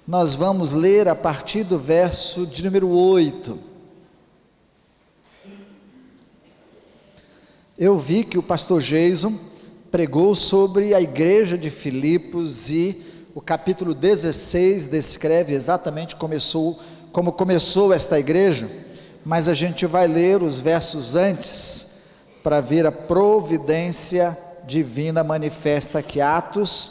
Nós vamos ler a partir do verso de número 8. Eu vi que o pastor Jason pregou sobre a igreja de Filipos e o capítulo 16 descreve exatamente como começou esta igreja, mas a gente vai ler os versos antes para ver a providência divina manifesta aqui. Atos,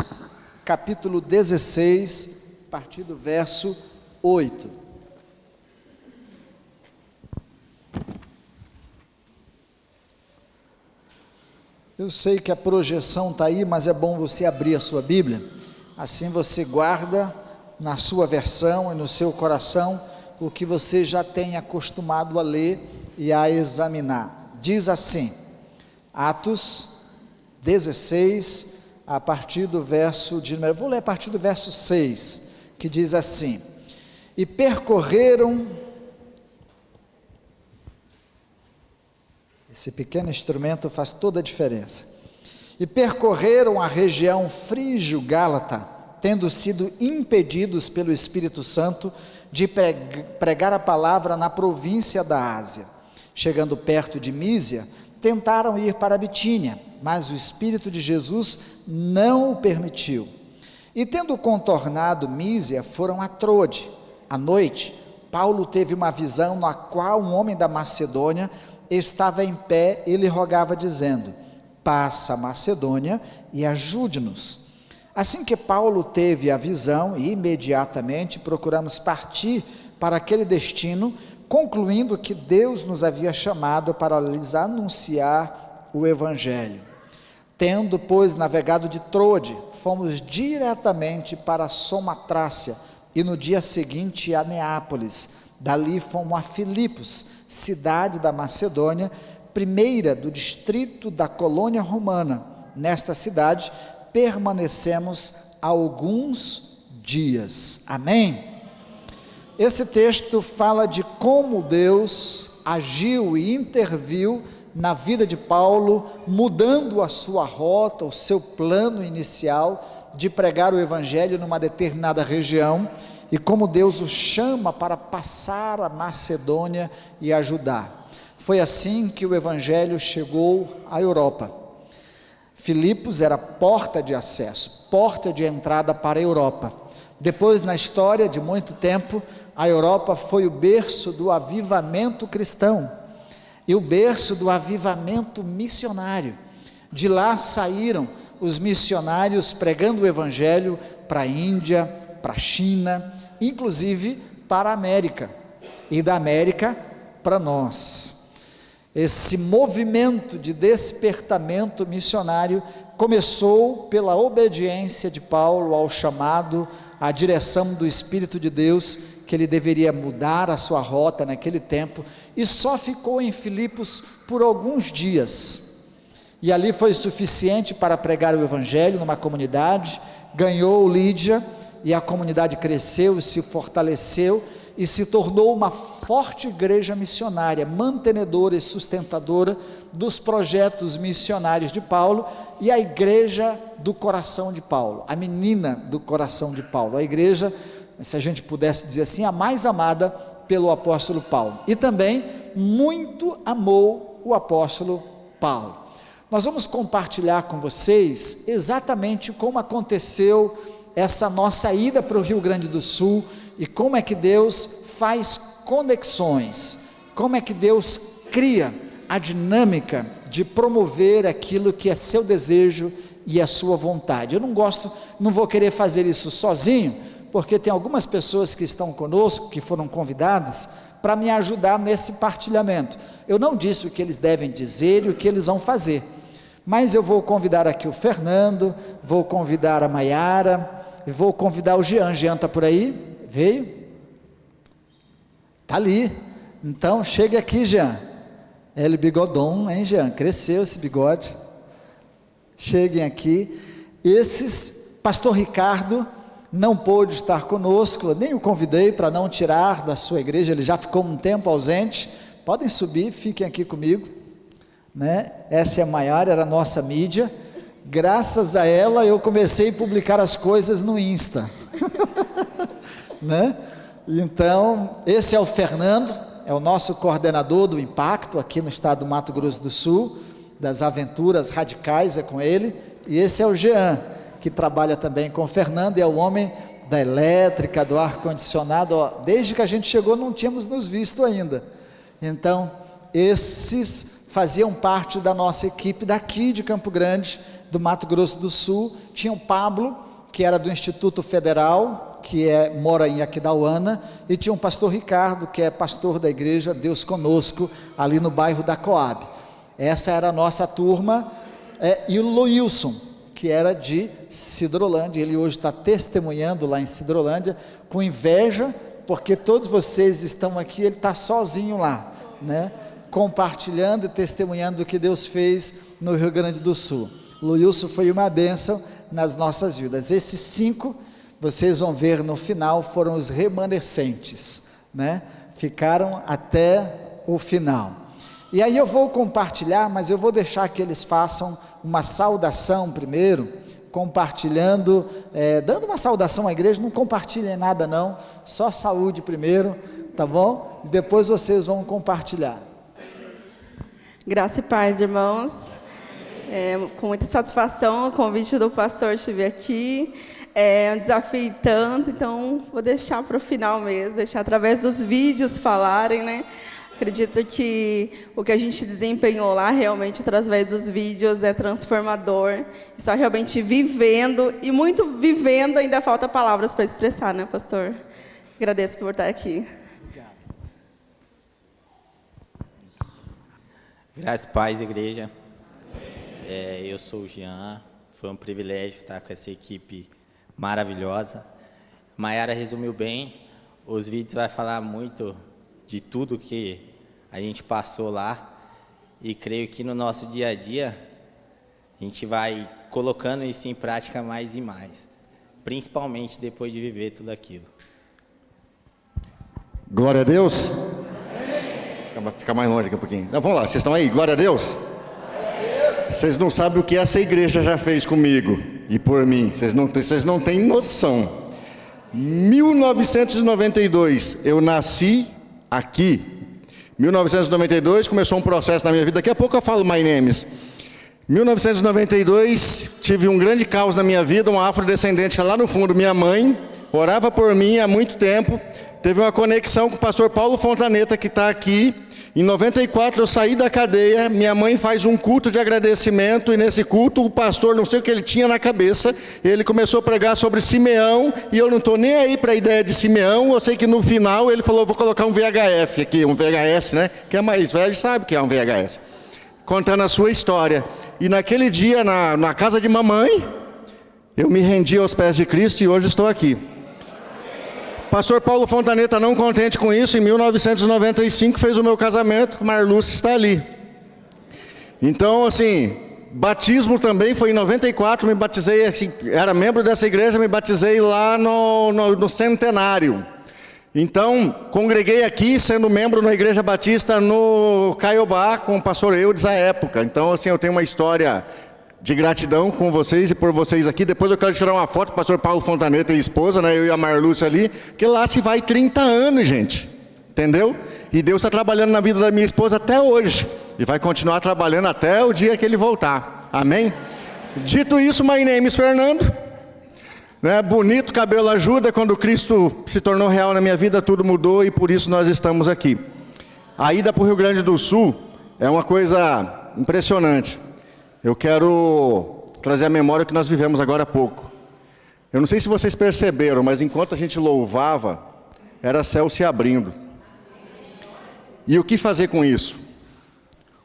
capítulo 16, a partir do verso 8. Eu sei que a projeção está aí, mas é bom você abrir a sua Bíblia, assim você guarda na sua versão e no seu coração o que você já tem acostumado a ler e a examinar. Diz assim, Atos 16, a partir do verso vou ler a partir do verso 6, que diz assim: e percorreram, esse pequeno instrumento faz toda a diferença, e percorreram a região frígio-gálata, tendo sido impedidos pelo Espírito Santo de pregar a palavra na província da Ásia. Chegando perto de Mísia, tentaram ir para Bitínia, mas o Espírito de Jesus não o permitiu. E tendo contornado Mísia, foram a Trode. À noite, Paulo teve uma visão na qual um homem da Macedônia estava em pé e lhe rogava dizendo: passa a Macedônia e ajude-nos. Assim que Paulo teve a visão, imediatamente procuramos partir para aquele destino, concluindo que Deus nos havia chamado para lhes anunciar o Evangelho. Tendo, pois, navegado de Trode, fomos diretamente para Samotéria e no dia seguinte a Neápolis. Dali fomos a Filipos, cidade da Macedônia, primeira do distrito da colônia romana. Nesta cidade permanecemos alguns dias. Amém? Esse texto fala de como Deus agiu e interviu na vida de Paulo, mudando a sua rota, o seu plano inicial de pregar o Evangelho numa determinada região, e como Deus o chama para passar a Macedônia e ajudar. Foi assim que o Evangelho chegou à Europa. Filipos era porta de acesso, porta de entrada para a Europa. Depois, na história de muito tempo, a Europa foi o berço do avivamento cristão e o berço do avivamento missionário. De lá saíram os missionários pregando o Evangelho para a Índia, para a China, inclusive para a América, e da América para nós. Esse movimento de despertamento missionário começou pela obediência de Paulo ao chamado, à direção do Espírito de Deus, que ele deveria mudar a sua rota naquele tempo, e só ficou em Filipos por alguns dias, e ali foi suficiente para pregar o Evangelho numa comunidade. Ganhou Lídia, e a comunidade cresceu e se fortaleceu, e se tornou uma forte igreja missionária, mantenedora e sustentadora dos projetos missionários de Paulo, e a igreja do coração de Paulo, a menina do coração de Paulo, a igreja, se a gente pudesse dizer assim, a mais amada pelo apóstolo Paulo, e também muito amou o apóstolo Paulo. Nós vamos compartilhar com vocês exatamente como aconteceu essa nossa ida para o Rio Grande do Sul, e como é que Deus faz conexões, como é que Deus cria a dinâmica de promover aquilo que é seu desejo e a sua vontade. Eu não vou querer fazer isso sozinho, porque tem algumas pessoas que estão conosco, que foram convidadas para me ajudar nesse partilhamento. Eu não disse o que eles devem dizer e o que eles vão fazer, mas eu vou convidar aqui o Fernando, vou convidar a Maiara, e vou convidar o Jean. Jean está por aí? Veio? Está ali. Então chega aqui, Jean. Ele bigodão, hein, Jean? Cresceu esse bigode. Cheguem aqui. Pastor Ricardo não pôde estar conosco, nem o convidei para não tirar da sua igreja, ele já ficou um tempo ausente. Podem subir, fiquem aqui comigo, né? Essa é a Maiara, era a nossa mídia. Graças a ela eu comecei a publicar as coisas no Insta. né? Então, esse é o Fernando, é o nosso coordenador do Impacto aqui no estado do Mato Grosso do Sul, das aventuras radicais é com ele, e esse é o Jean, que trabalha também com o Fernando, e é o homem da elétrica, do ar-condicionado. Desde que a gente chegou não tínhamos nos visto ainda, então esses faziam parte da nossa equipe daqui de Campo Grande, do Mato Grosso do Sul. Tinha o Pablo, que era do Instituto Federal, que mora em Aquidauana, e tinha o pastor Ricardo, que é pastor da igreja Deus Conosco, ali no bairro da Coab. Essa era a nossa turma, e o Loilson, que era de Sidrolândia. Ele hoje está testemunhando lá em Sidrolândia, com inveja, porque todos vocês estão aqui, ele está sozinho lá, né? Compartilhando e testemunhando o que Deus fez no Rio Grande do Sul. Loilson foi uma bênção nas nossas vidas. Esses 5, vocês vão ver no final, foram os remanescentes, né? Ficaram até o final. E aí eu vou compartilhar, mas eu vou deixar que eles façam uma saudação primeiro, compartilhando, dando uma saudação à igreja. Não compartilhem nada não, só saúde primeiro, tá bom? E depois vocês vão compartilhar. Graça e paz, irmãos. Com muita satisfação o convite do pastor estiver aqui. É um desafio tanto, então vou deixar para o final mesmo, deixar através dos vídeos falarem, né? Acredito que o que a gente desempenhou lá, realmente, através dos vídeos, é transformador. E só realmente vivendo, e muito vivendo, ainda falta palavras para expressar, né, pastor? Agradeço por estar aqui. Obrigado. Graças e paz, igreja. Eu sou o Jean, foi um privilégio estar com essa equipe maravilhosa. Maiara resumiu bem, os vídeos vai falar muito de tudo que a gente passou lá, e creio que no nosso dia a dia a gente vai colocando isso em prática mais e mais, principalmente depois de viver tudo aquilo. Glória a Deus. Fica mais longe aqui um pouquinho. Não, vamos lá, vocês estão aí? Glória a Deus. Vocês não sabem o que essa igreja já fez comigo e por mim, vocês não têm noção. 1992, eu nasci aqui. 1992 começou um processo na minha vida, daqui a pouco eu falo my names. 1992, tive um grande caos na minha vida, uma afrodescendente lá no fundo, minha mãe, orava por mim há muito tempo, teve uma conexão com o pastor Paulo Fontaneta, que está aqui. Em 94 eu saí da cadeia, minha mãe faz um culto de agradecimento, e nesse culto o pastor, não sei o que ele tinha na cabeça, ele começou a pregar sobre Simeão, e eu não estou nem aí para a ideia de Simeão. Eu sei que no final ele falou, vou colocar um VHF aqui, um VHS, né? Quem é mais velho sabe que é um VHS, contando a sua história. E naquele dia, na casa de mamãe, eu me rendi aos pés de Cristo, e hoje estou aqui. Pastor Paulo Fontaneta, não contente com isso, em 1995 fez o meu casamento, Marluce está ali. Então, assim, batismo também foi em 94, me batizei, assim, era membro dessa igreja, me batizei lá no Centenário. Então, congreguei aqui, sendo membro na Igreja Batista no Caiobá, com o pastor Eudes à época. Então, assim, eu tenho uma história de gratidão com vocês e por vocês aqui. Depois eu quero tirar uma foto do pastor Paulo Fontaneta e esposa, né? Eu e a Marluce ali, que lá se vai 30 anos, gente, entendeu? E Deus está trabalhando na vida da minha esposa até hoje, e vai continuar trabalhando até o dia que ele voltar, amém? Dito isso, my name is Fernando, né? Bonito, cabelo ajuda. Quando Cristo se tornou real na minha vida, tudo mudou, e por isso nós estamos aqui. A ida para o Rio Grande do Sul é uma coisa impressionante. Eu quero trazer à memória o que nós vivemos agora há pouco. Eu não sei se vocês perceberam, mas enquanto a gente louvava, era céu se abrindo. E o que fazer com isso?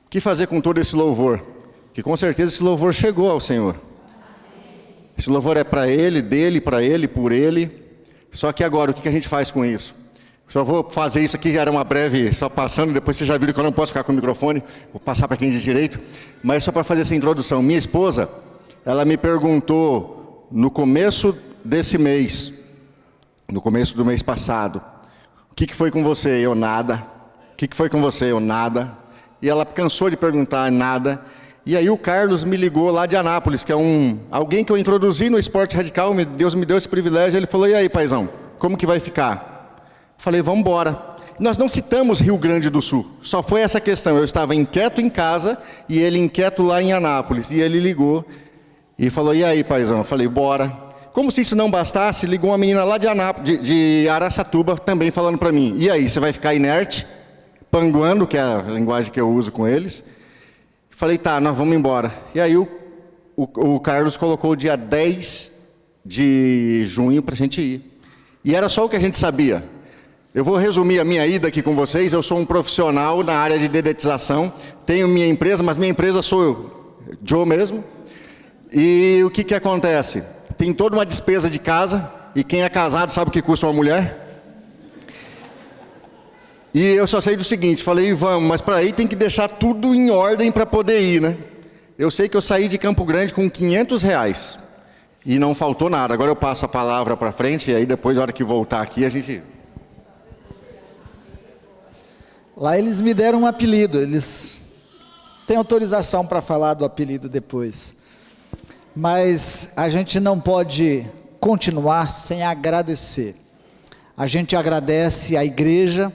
O que fazer com todo esse louvor? Que com certeza esse louvor chegou ao Senhor. Esse louvor é para Ele, dele, para Ele, por Ele. Só que agora, o que a gente faz com isso? Só vou fazer isso aqui, era uma breve, só passando, depois vocês já viram que eu não posso ficar com o microfone, vou passar para quem diz direito, mas só para fazer essa introdução. Minha esposa, ela me perguntou no começo desse mês, no começo do mês passado, o que foi com você? Eu, nada. O que foi com você? Eu, nada. E ela cansou de perguntar, nada. E aí o Carlos me ligou lá de Anápolis, que é alguém que eu introduzi no esporte radical, Deus me deu esse privilégio. Ele falou, e aí, paizão, como que vai ficar? Falei, vamos embora. Nós não citamos Rio Grande do Sul, só foi essa questão. Eu estava inquieto em casa e ele inquieto lá em Anápolis. E ele ligou e falou, e aí, paizão? Eu falei, bora. Como se isso não bastasse, ligou uma menina lá de Araçatuba também falando para mim, e aí, você vai ficar inerte, panguando, que é a linguagem que eu uso com eles? Falei, tá, nós vamos embora. E aí o Carlos colocou o dia 10 de junho para a gente ir. E era só o que a gente sabia. Eu vou resumir a minha ida aqui com vocês. Eu sou um profissional na área de dedetização. Tenho minha empresa, mas minha empresa sou eu, Joe mesmo. E o que acontece? Tem toda uma despesa de casa. E quem é casado sabe o que custa uma mulher? E eu só sei do seguinte, falei, vamos, mas para aí tem que deixar tudo em ordem para poder ir, né? Eu sei que eu saí de Campo Grande com R$500. E não faltou nada. Agora eu passo a palavra para frente, e aí depois, na hora que voltar aqui, a gente... Lá eles me deram um apelido, eles têm autorização para falar do apelido depois. Mas a gente não pode continuar sem agradecer. A gente agradece à igreja,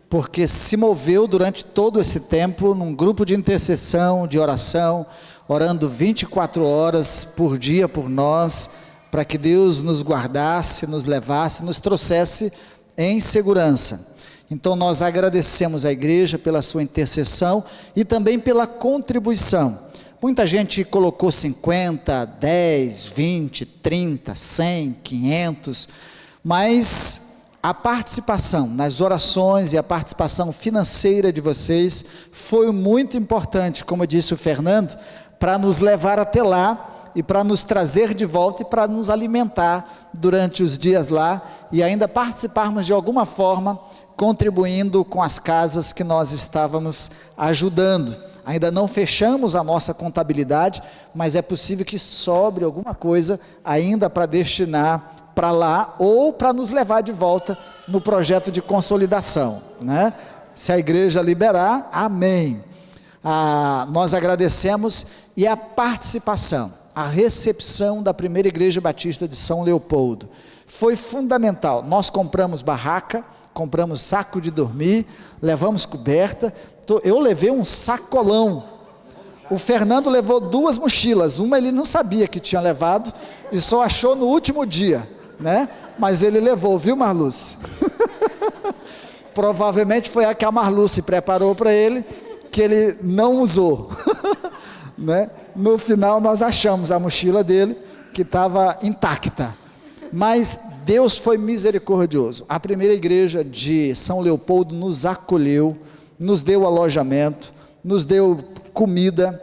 porque se moveu durante todo esse tempo num grupo de intercessão, de oração, orando 24 horas por dia por nós, para que Deus nos guardasse, nos levasse, nos trouxesse em segurança. Então nós agradecemos à igreja pela sua intercessão e também pela contribuição. Muita gente colocou 50, 10, 20, 30, 100, 500, mas a participação nas orações e a participação financeira de vocês foi muito importante, como disse o Fernando, para nos levar até lá e para nos trazer de volta e para nos alimentar durante os dias lá e ainda participarmos de alguma forma, contribuindo com as casas que nós estávamos ajudando. Ainda não fechamos a nossa contabilidade, mas é possível que sobre alguma coisa ainda para destinar para lá ou para nos levar de volta no projeto de consolidação, né? Se a igreja liberar, amém. Nós agradecemos e a participação, a recepção da primeira igreja batista de São Leopoldo foi fundamental. Nós compramos barraca, compramos saco de dormir, levamos coberta, eu levei um sacolão, o Fernando levou 2 mochilas, uma ele não sabia que tinha levado, e só achou no último dia, né? Mas ele levou, viu, Marluce? Provavelmente foi a que a Marluce preparou para ele, que ele não usou, né? No final nós achamos a mochila dele, que estava intacta, mas Deus foi misericordioso. A primeira igreja de São Leopoldo nos acolheu, nos deu alojamento, nos deu comida,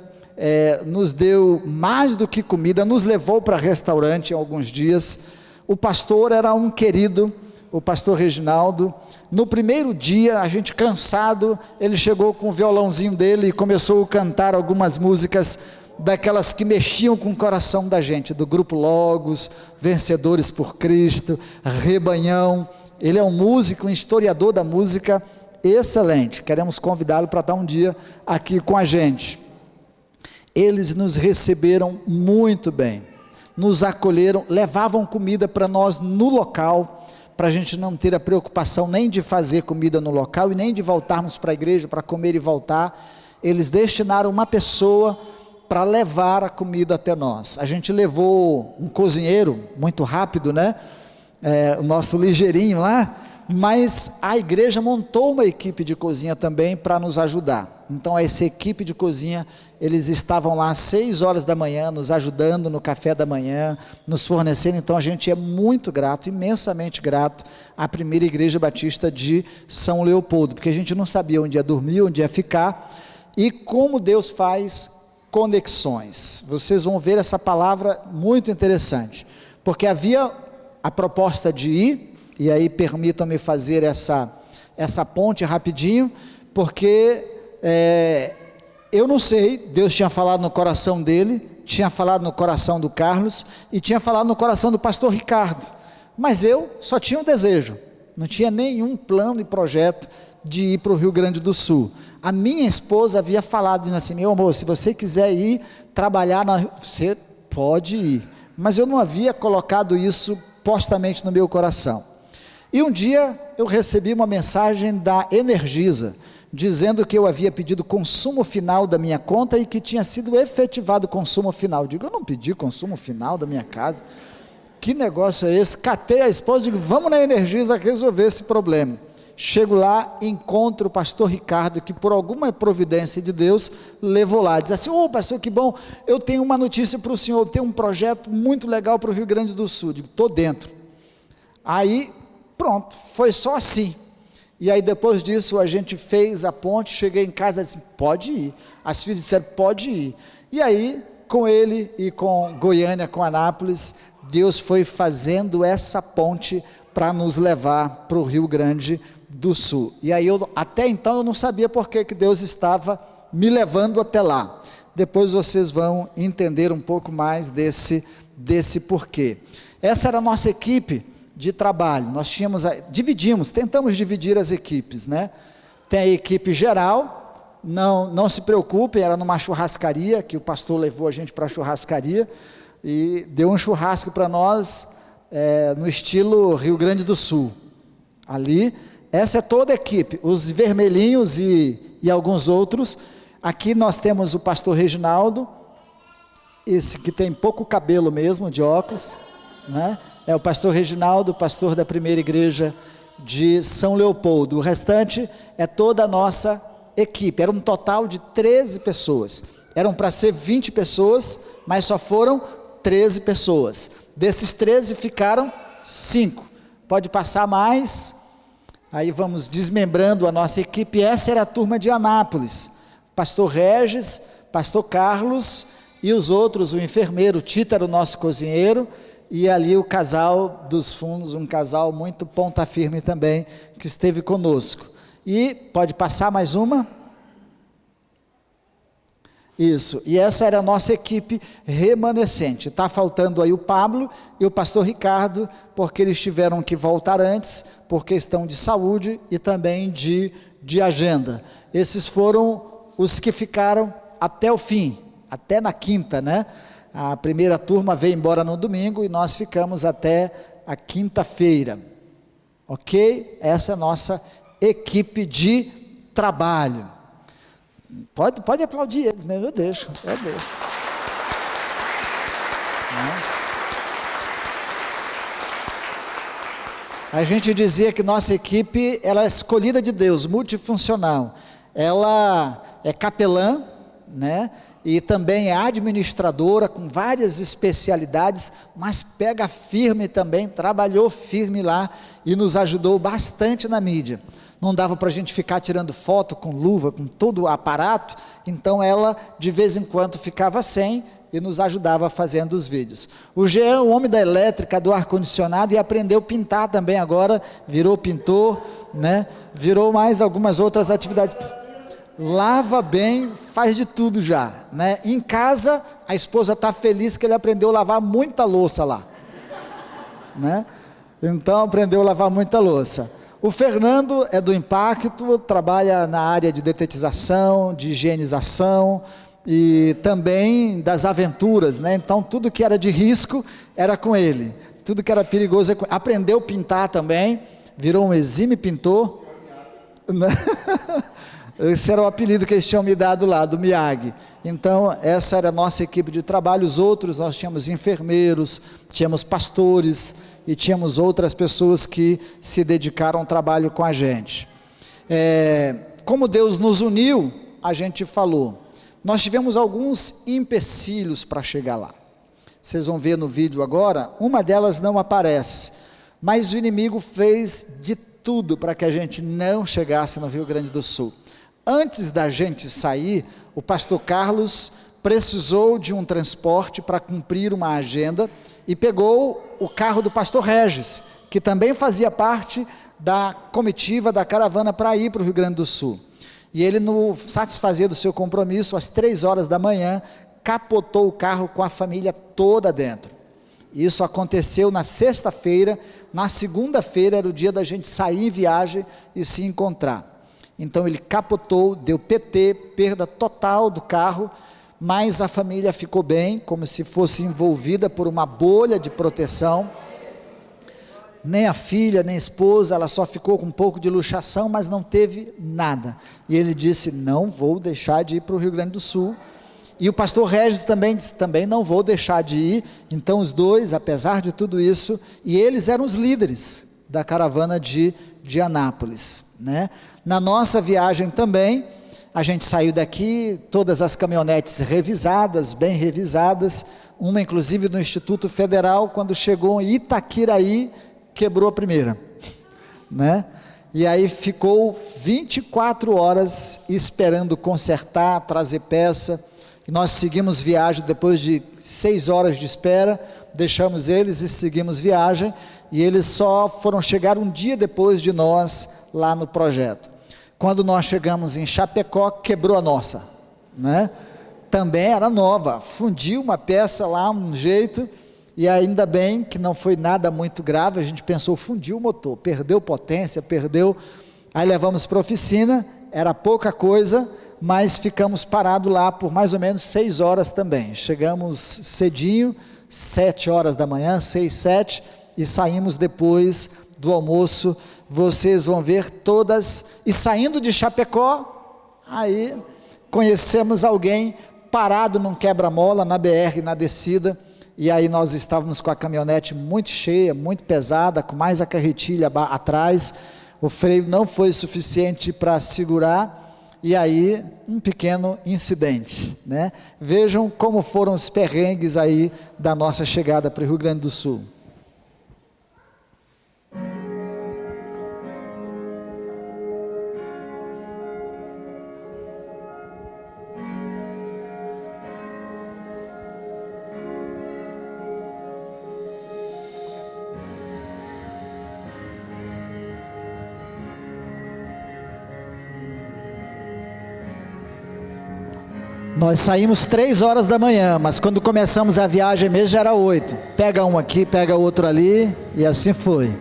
nos deu mais do que comida, nos levou para restaurante em alguns dias. O pastor era um querido, o pastor Reginaldo. No primeiro dia, a gente cansado, ele chegou com o violãozinho dele e começou a cantar algumas músicas daquelas que mexiam com o coração da gente, do grupo Logos, Vencedores por Cristo, Rebanhão. Ele é um músico, um historiador da música excelente. Queremos convidá-lo para estar um dia aqui com a gente. Eles nos receberam muito bem, nos acolheram, levavam comida para nós no local, para a gente não ter a preocupação nem de fazer comida no local e nem de voltarmos para a igreja para comer e voltar. Eles destinaram uma pessoa para levar a comida até nós. A gente levou um cozinheiro, muito rápido, né? O nosso ligeirinho lá, mas a igreja montou uma equipe de cozinha também para nos ajudar. Então essa equipe de cozinha, eles estavam lá às 6 horas da manhã, nos ajudando no café da manhã, nos fornecendo. Então a gente é muito grato, imensamente grato à primeira igreja batista de São Leopoldo, porque a gente não sabia onde ia dormir, onde ia ficar, e como Deus faz conexões. Vocês vão ver essa palavra muito interessante, porque havia a proposta de ir, e aí permitam-me fazer essa ponte rapidinho, porque eu não sei, Deus tinha falado no coração dele, tinha falado no coração do Carlos, e tinha falado no coração do pastor Ricardo, mas eu só tinha um desejo, não tinha nenhum plano e projeto de ir para o Rio Grande do Sul. A minha esposa havia falado, dizendo assim, meu amor, se você quiser ir trabalhar, você pode ir, mas eu não havia colocado isso postamente no meu coração. E um dia eu recebi uma mensagem da Energisa, dizendo que eu havia pedido consumo final da minha conta e que tinha sido efetivado o consumo final. Eu digo, eu não pedi consumo final da minha casa. Que negócio é esse? Catei a esposa e digo, vamos na Energisa resolver esse problema. Chego lá, encontro o pastor Ricardo, que por alguma providência de Deus, levou lá. Diz assim, pastor, que bom, eu tenho uma notícia para o senhor, eu tenho um projeto muito legal para o Rio Grande do Sul. Digo, estou dentro. Aí, pronto, foi só assim. E aí depois disso a gente fez a ponte, cheguei em casa e disse, pode ir. As filhas disseram, pode ir. E aí, com ele e com Goiânia, com Anápolis, Deus foi fazendo essa ponte para nos levar para o Rio Grande do Sul. E aí, até então, eu não sabia por que Deus estava me levando até lá. Depois vocês vão entender um pouco mais desse porquê. Essa era a nossa equipe de trabalho. Nós tentamos dividir as equipes, né? Tem a equipe geral, não se preocupem, era numa churrascaria, que o pastor levou a gente para a churrascaria, e deu um churrasco para nós, no estilo Rio Grande do Sul. Ali, essa é toda a equipe, os vermelhinhos e alguns outros. Aqui nós temos o pastor Reginaldo, esse que tem pouco cabelo mesmo, de óculos, né? É o pastor Reginaldo, pastor da primeira igreja de São Leopoldo. O restante é toda a nossa equipe. Era um total de 13 pessoas. Eram para ser 20 pessoas, mas só foram 13 pessoas. Desses 13 ficaram 5. Pode passar mais. Aí vamos desmembrando a nossa equipe. Essa era a turma de Anápolis. Pastor Regis, pastor Carlos e os outros, o enfermeiro Tito era o nosso cozinheiro, e ali o casal dos fundos, um casal muito ponta firme também, que esteve conosco. E pode passar mais uma? Isso, e essa era a nossa equipe remanescente. Está faltando aí o Pablo e o pastor Ricardo, porque eles tiveram que voltar antes, por questão de saúde e também de agenda. Esses foram os que ficaram até o fim, até na quinta, né? A primeira turma veio embora no domingo e nós ficamos até a quinta-feira. Ok? Essa é a nossa equipe de trabalho. Pode aplaudir eles mesmo, eu deixo. A gente dizia que nossa equipe, ela é escolhida de Deus, multifuncional. Ela é capelã, né? E também é administradora, com várias especialidades, mas pega firme também, trabalhou firme lá e nos ajudou bastante na mídia. Não dava para a gente ficar tirando foto com luva, com todo o aparato, então ela de vez em quando ficava sem e nos ajudava fazendo os vídeos. O Jean, o homem da elétrica, do ar-condicionado, e aprendeu a pintar também agora, virou pintor, né? Virou mais algumas outras atividades. Lava bem, faz de tudo já, né? Em casa, a esposa está feliz que ele aprendeu a lavar muita louça lá, né? Então aprendeu a lavar muita louça. O Fernando é do Impacto, trabalha na área de detetização, de higienização e também das aventuras, né? Então tudo que era de risco era com ele, tudo que era perigoso, aprendeu a pintar também, virou um exímio pintor, né? Esse era o apelido que eles tinham me dado lá, do Miyagi. Então, essa era a nossa equipe de trabalho. Os outros, nós tínhamos enfermeiros, tínhamos pastores e tínhamos outras pessoas que se dedicaram ao trabalho com a gente. Como Deus nos uniu, a gente falou. Nós tivemos alguns empecilhos para chegar lá. Vocês vão ver no vídeo agora, uma delas não aparece, mas o inimigo fez de tudo para que a gente não chegasse no Rio Grande do Sul. Antes da gente sair, o pastor Carlos precisou de um transporte para cumprir uma agenda e pegou o carro do pastor Regis, que também fazia parte da comitiva, da caravana para ir para o Rio Grande do Sul. E ele, no satisfazer do seu compromisso, às 3 horas da manhã, capotou o carro com a família toda dentro. Isso aconteceu na sexta-feira. Na segunda-feira era o dia da gente sair em viagem e se encontrar. Então ele capotou, deu PT, perda total do carro, mas a família ficou bem, como se fosse envolvida por uma bolha de proteção. nem a filha, nem a esposa, ela só ficou com um pouco de luxação, mas não teve nada. E ele disse, não vou deixar de ir para o Rio Grande do Sul. E o pastor Regis também disse, também não vou deixar de ir. Então os dois, apesar de tudo isso, e eles eram os líderes da caravana de Anápolis, né? Na nossa viagem também, a gente saiu daqui, todas as caminhonetes revisadas, bem revisadas, uma inclusive do Instituto Federal, quando chegou em Itaquiraí, quebrou a primeira, né? E aí ficou 24 horas esperando consertar, trazer peça, e nós seguimos viagem depois de 6 horas de espera, deixamos eles e seguimos viagem, e eles só foram chegar um dia depois de nós lá no projeto. Quando nós chegamos em Chapecó, quebrou a nossa, né? Também era nova, fundiu uma peça lá, um jeito, e ainda bem que não foi nada muito grave, a gente pensou, fundiu o motor, perdeu potência, aí levamos para a oficina, era pouca coisa, mas ficamos parados lá por mais ou menos 6 horas também, chegamos cedinho, 7 horas da manhã, 6, 7, e saímos depois do almoço. Vocês vão ver todas, e saindo de Chapecó, aí conhecemos alguém parado num quebra-mola na BR, na descida, e aí nós estávamos com a caminhonete muito cheia, muito pesada, com mais a carretilha atrás, o freio não foi suficiente para segurar, e aí um pequeno incidente, né? Vejam como foram os perrengues aí da nossa chegada para o Rio Grande do Sul. Nós saímos 3 horas da manhã, mas quando começamos a viagem mesmo já era 8. Pega um aqui, pega outro ali, e assim foi.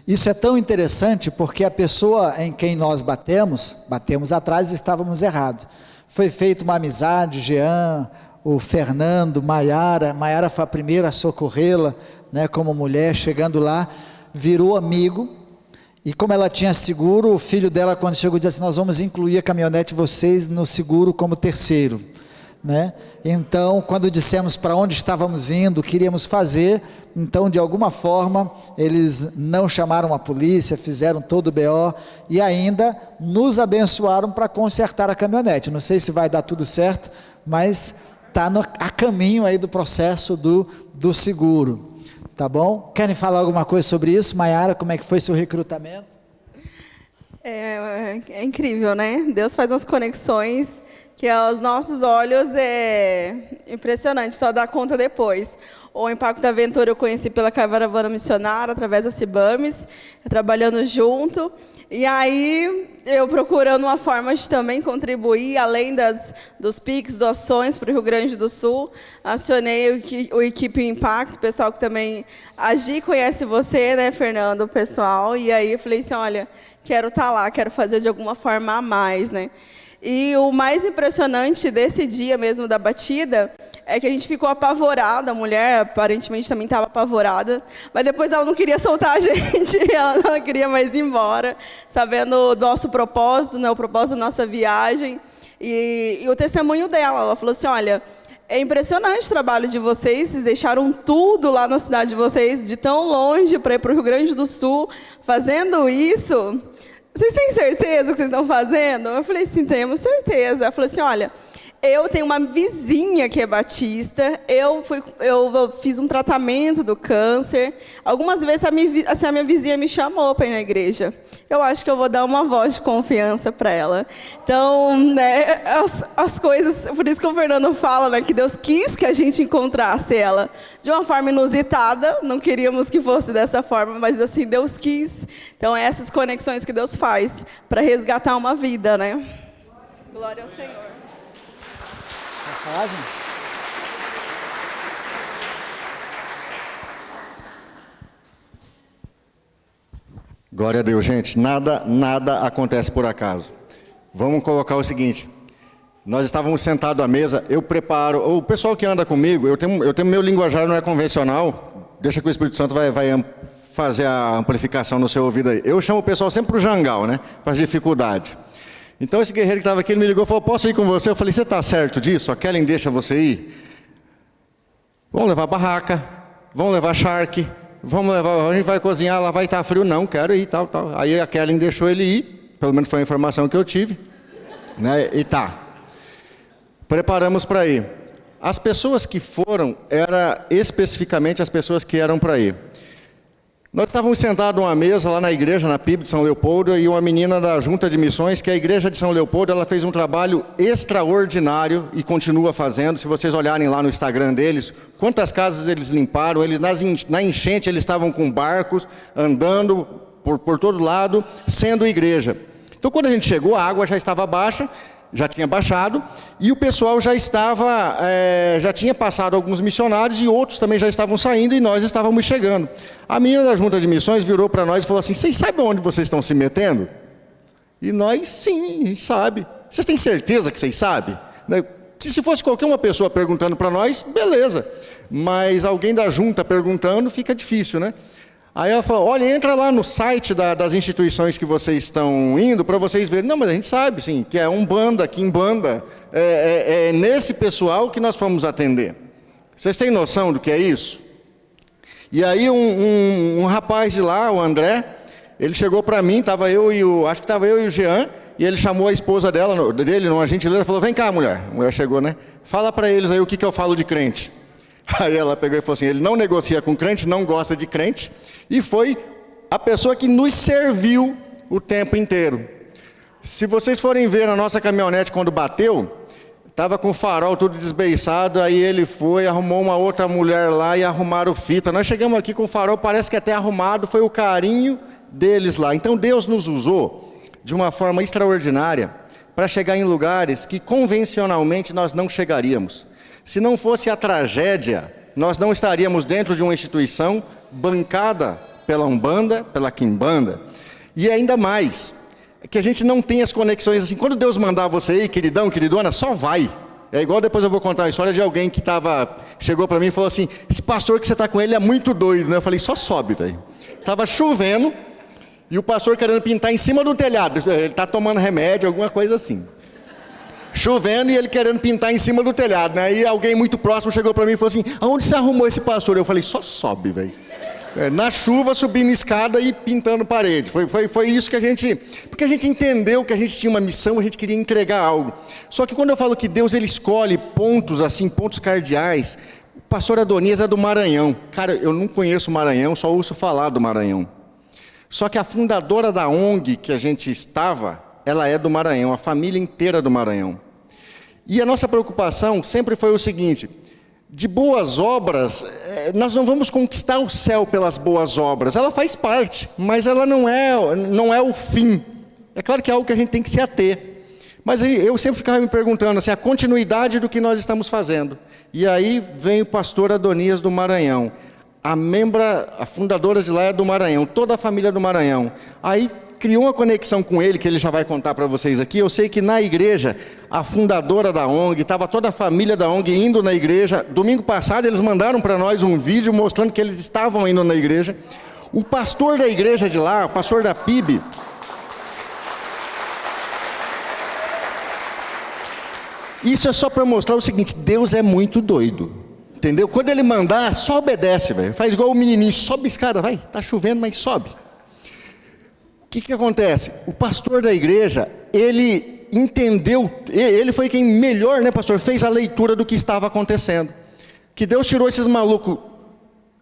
Isso é tão interessante porque a pessoa em quem nós batemos atrás e estávamos errados. Foi feita uma amizade, Jean, o Fernando, Maiara foi a primeira a socorrê-la, né, como mulher, chegando lá, virou amigo, e como ela tinha seguro, o filho dela quando chegou disse assim, nós vamos incluir a caminhonete de vocês no seguro como terceiro. Né? Então, quando dissemos para onde estávamos indo, queríamos fazer, então de alguma forma eles não chamaram a polícia, fizeram todo o BO e ainda nos abençoaram para consertar a caminhonete. Não sei se vai dar tudo certo, mas está a caminho aí do processo do seguro, tá bom? Querem falar alguma coisa sobre isso? Maiara, como é que foi seu recrutamento? É incrível, né? Deus faz umas conexões que aos nossos olhos é impressionante, só dá conta depois. O Impacto da Aventura eu conheci pela caravana missionária, através da Cibames, trabalhando junto, e aí eu procurando uma forma de também contribuir, além dos PIX, doações para o Rio Grande do Sul, acionei o Equipe Impacto, o pessoal que também, a Gi conhece você, né, Fernando, o pessoal, e aí eu falei assim, olha, quero estar lá, quero fazer de alguma forma a mais, né. E o mais impressionante desse dia mesmo da batida é que a gente ficou apavorada, a mulher aparentemente também estava apavorada, mas depois ela não queria soltar a gente, ela não queria mais ir embora, sabendo do nosso propósito, né, o propósito da nossa viagem, e o testemunho dela, ela falou assim, olha, é impressionante o trabalho de vocês deixaram tudo lá na cidade de vocês, de tão longe para ir para o Rio Grande do Sul, fazendo isso. Vocês têm certeza que vocês estão fazendo? Eu falei, sim, temos certeza. Ela falou assim, olha, Eu tenho uma vizinha que é batista, eu fiz um tratamento do câncer. Algumas vezes a minha vizinha me chamou para ir na igreja. Eu acho que eu vou dar uma voz de confiança para ela. Então, né, as coisas, por isso que o Fernando fala, né, que Deus quis que a gente encontrasse ela de uma forma inusitada. Não queríamos que fosse dessa forma, mas assim Deus quis. Então, é essas conexões que Deus faz para resgatar uma vida, né? Glória ao Senhor. Falar, gente? Glória a Deus, gente. Nada acontece por acaso. Vamos colocar o seguinte. Nós estávamos sentados à mesa, eu preparo... O pessoal que anda comigo, eu tenho meu linguajar não é convencional. Deixa que o Espírito Santo vai fazer a amplificação no seu ouvido aí. Eu chamo o pessoal sempre para o jangal, né? Para as dificuldades. Então esse guerreiro que estava aqui, ele me ligou e falou, posso ir com você? Eu falei, você está certo disso? A Kellen deixa você ir? Vamos levar barraca, vamos levar charque, a gente vai cozinhar, lá vai estar frio. Não, quero ir, tal. Aí a Kellen deixou ele ir, pelo menos foi a informação que eu tive, né? E tá. Preparamos para ir. As pessoas que foram, eram especificamente as pessoas que eram para ir. Nós estávamos sentados numa mesa lá na igreja, na PIB de São Leopoldo, e uma menina da Junta de Missões, que é a igreja de São Leopoldo, ela fez um trabalho extraordinário e continua fazendo. Se vocês olharem lá no Instagram deles, quantas casas eles limparam, eles na enchente eles estavam com barcos, andando por todo lado, sendo igreja. Então quando a gente chegou, a água já estava baixa, já tinha baixado, e o pessoal já tinha passado alguns missionários, e outros também já estavam saindo, e nós estávamos chegando. A menina da Junta de Missões virou para nós e falou assim, vocês sabem onde vocês estão se metendo? E nós, sim, a gente sabe. Vocês têm certeza que vocês sabem? Que se fosse qualquer uma pessoa perguntando para nós, beleza. Mas alguém da Junta perguntando, fica difícil, né? Aí ela falou, olha, entra lá no site das instituições que vocês estão indo para vocês verem. Não, mas a gente sabe, sim, que é Umbanda, Quimbanda. É nesse pessoal que nós fomos atender. Vocês têm noção do que é isso? E aí um rapaz de lá, o André, ele chegou para mim, acho que estava eu e o Jean, e ele chamou a esposa dele, numa gentileza, falou, vem cá, mulher. A mulher chegou, né? Fala para eles aí o que eu falo de crente. Aí ela pegou e falou assim, ele não negocia com crente, não gosta de crente, e foi a pessoa que nos serviu o tempo inteiro. Se vocês forem ver na nossa caminhonete quando bateu, estava com o farol tudo desbeiçado, aí ele foi, arrumou uma outra mulher lá e arrumaram fita. Nós chegamos aqui com o farol, parece que até arrumado, foi o carinho deles lá. Então Deus nos usou de uma forma extraordinária para chegar em lugares que convencionalmente nós não chegaríamos. Se não fosse a tragédia, nós não estaríamos dentro de uma instituição bancada pela Umbanda, pela Quimbanda. E ainda mais, que a gente não tem as conexões assim. Quando Deus mandar você ir, queridão, queridona, só vai. É igual depois eu vou contar a história de alguém que chegou para mim e falou assim, esse pastor que você está com ele é muito doido, né? Eu falei, só sobe, velho. Estava chovendo e o pastor querendo pintar em cima do telhado. Ele está tomando remédio, alguma coisa assim. Chovendo e ele querendo pintar em cima do telhado, né? E alguém muito próximo chegou para mim e falou assim, aonde você arrumou esse pastor? Eu falei, só sobe, velho. Na chuva, subindo escada e pintando parede. Foi isso que a gente... Porque a gente entendeu que a gente tinha uma missão, a gente queria entregar algo. Só que quando eu falo que Deus ele escolhe pontos assim, pontos cardeais, o pastor Adonias é do Maranhão. Cara, eu não conheço o Maranhão, só ouço falar do Maranhão. Só que a fundadora da ONG que a gente estava, ela é do Maranhão, a família inteira do Maranhão. E a nossa preocupação sempre foi o seguinte, de boas obras, nós não vamos conquistar o céu pelas boas obras, ela faz parte, mas ela não é o fim. É claro que é algo que a gente tem que se ater. Mas eu sempre ficava me perguntando assim, a continuidade do que nós estamos fazendo. E aí vem o pastor Adonias do Maranhão. A fundadora de lá é do Maranhão, toda a família do Maranhão. Aí criou uma conexão com ele, que ele já vai contar para vocês aqui. Eu sei que na igreja, a fundadora da ONG, estava toda a família da ONG indo na igreja. Domingo passado eles mandaram para nós um vídeo mostrando que eles estavam indo na igreja. O pastor da igreja de lá, o pastor da PIB, isso é só para mostrar o seguinte, Deus é muito doido. Entendeu? Quando ele mandar, só obedece, velho. Faz igual o menininho, sobe a escada, vai. Tá chovendo, mas sobe. O que acontece? O pastor da igreja, ele entendeu, ele foi quem melhor, né, pastor, fez a leitura do que estava acontecendo. Que Deus tirou esses malucos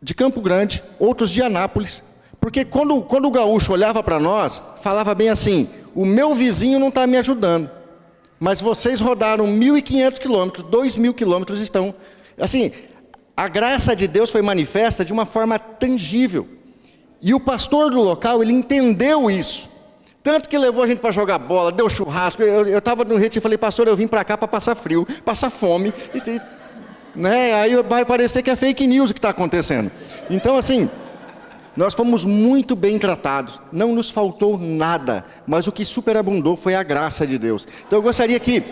de Campo Grande, outros de Anápolis, porque quando o gaúcho olhava para nós, falava bem assim: o meu vizinho não está me ajudando, mas vocês rodaram 1.500 quilômetros, 2.000 quilômetros, estão... Assim, a graça de Deus foi manifesta de uma forma tangível, e o pastor do local, ele entendeu isso, tanto que levou a gente para jogar bola, deu churrasco. Eu estava no retiro e falei: pastor, eu vim para cá para passar frio, passar fome, né? Aí vai parecer que é fake news o que está acontecendo. Então, assim, nós fomos muito bem tratados, não nos faltou nada, mas o que superabundou foi a graça de Deus. Então eu gostaria que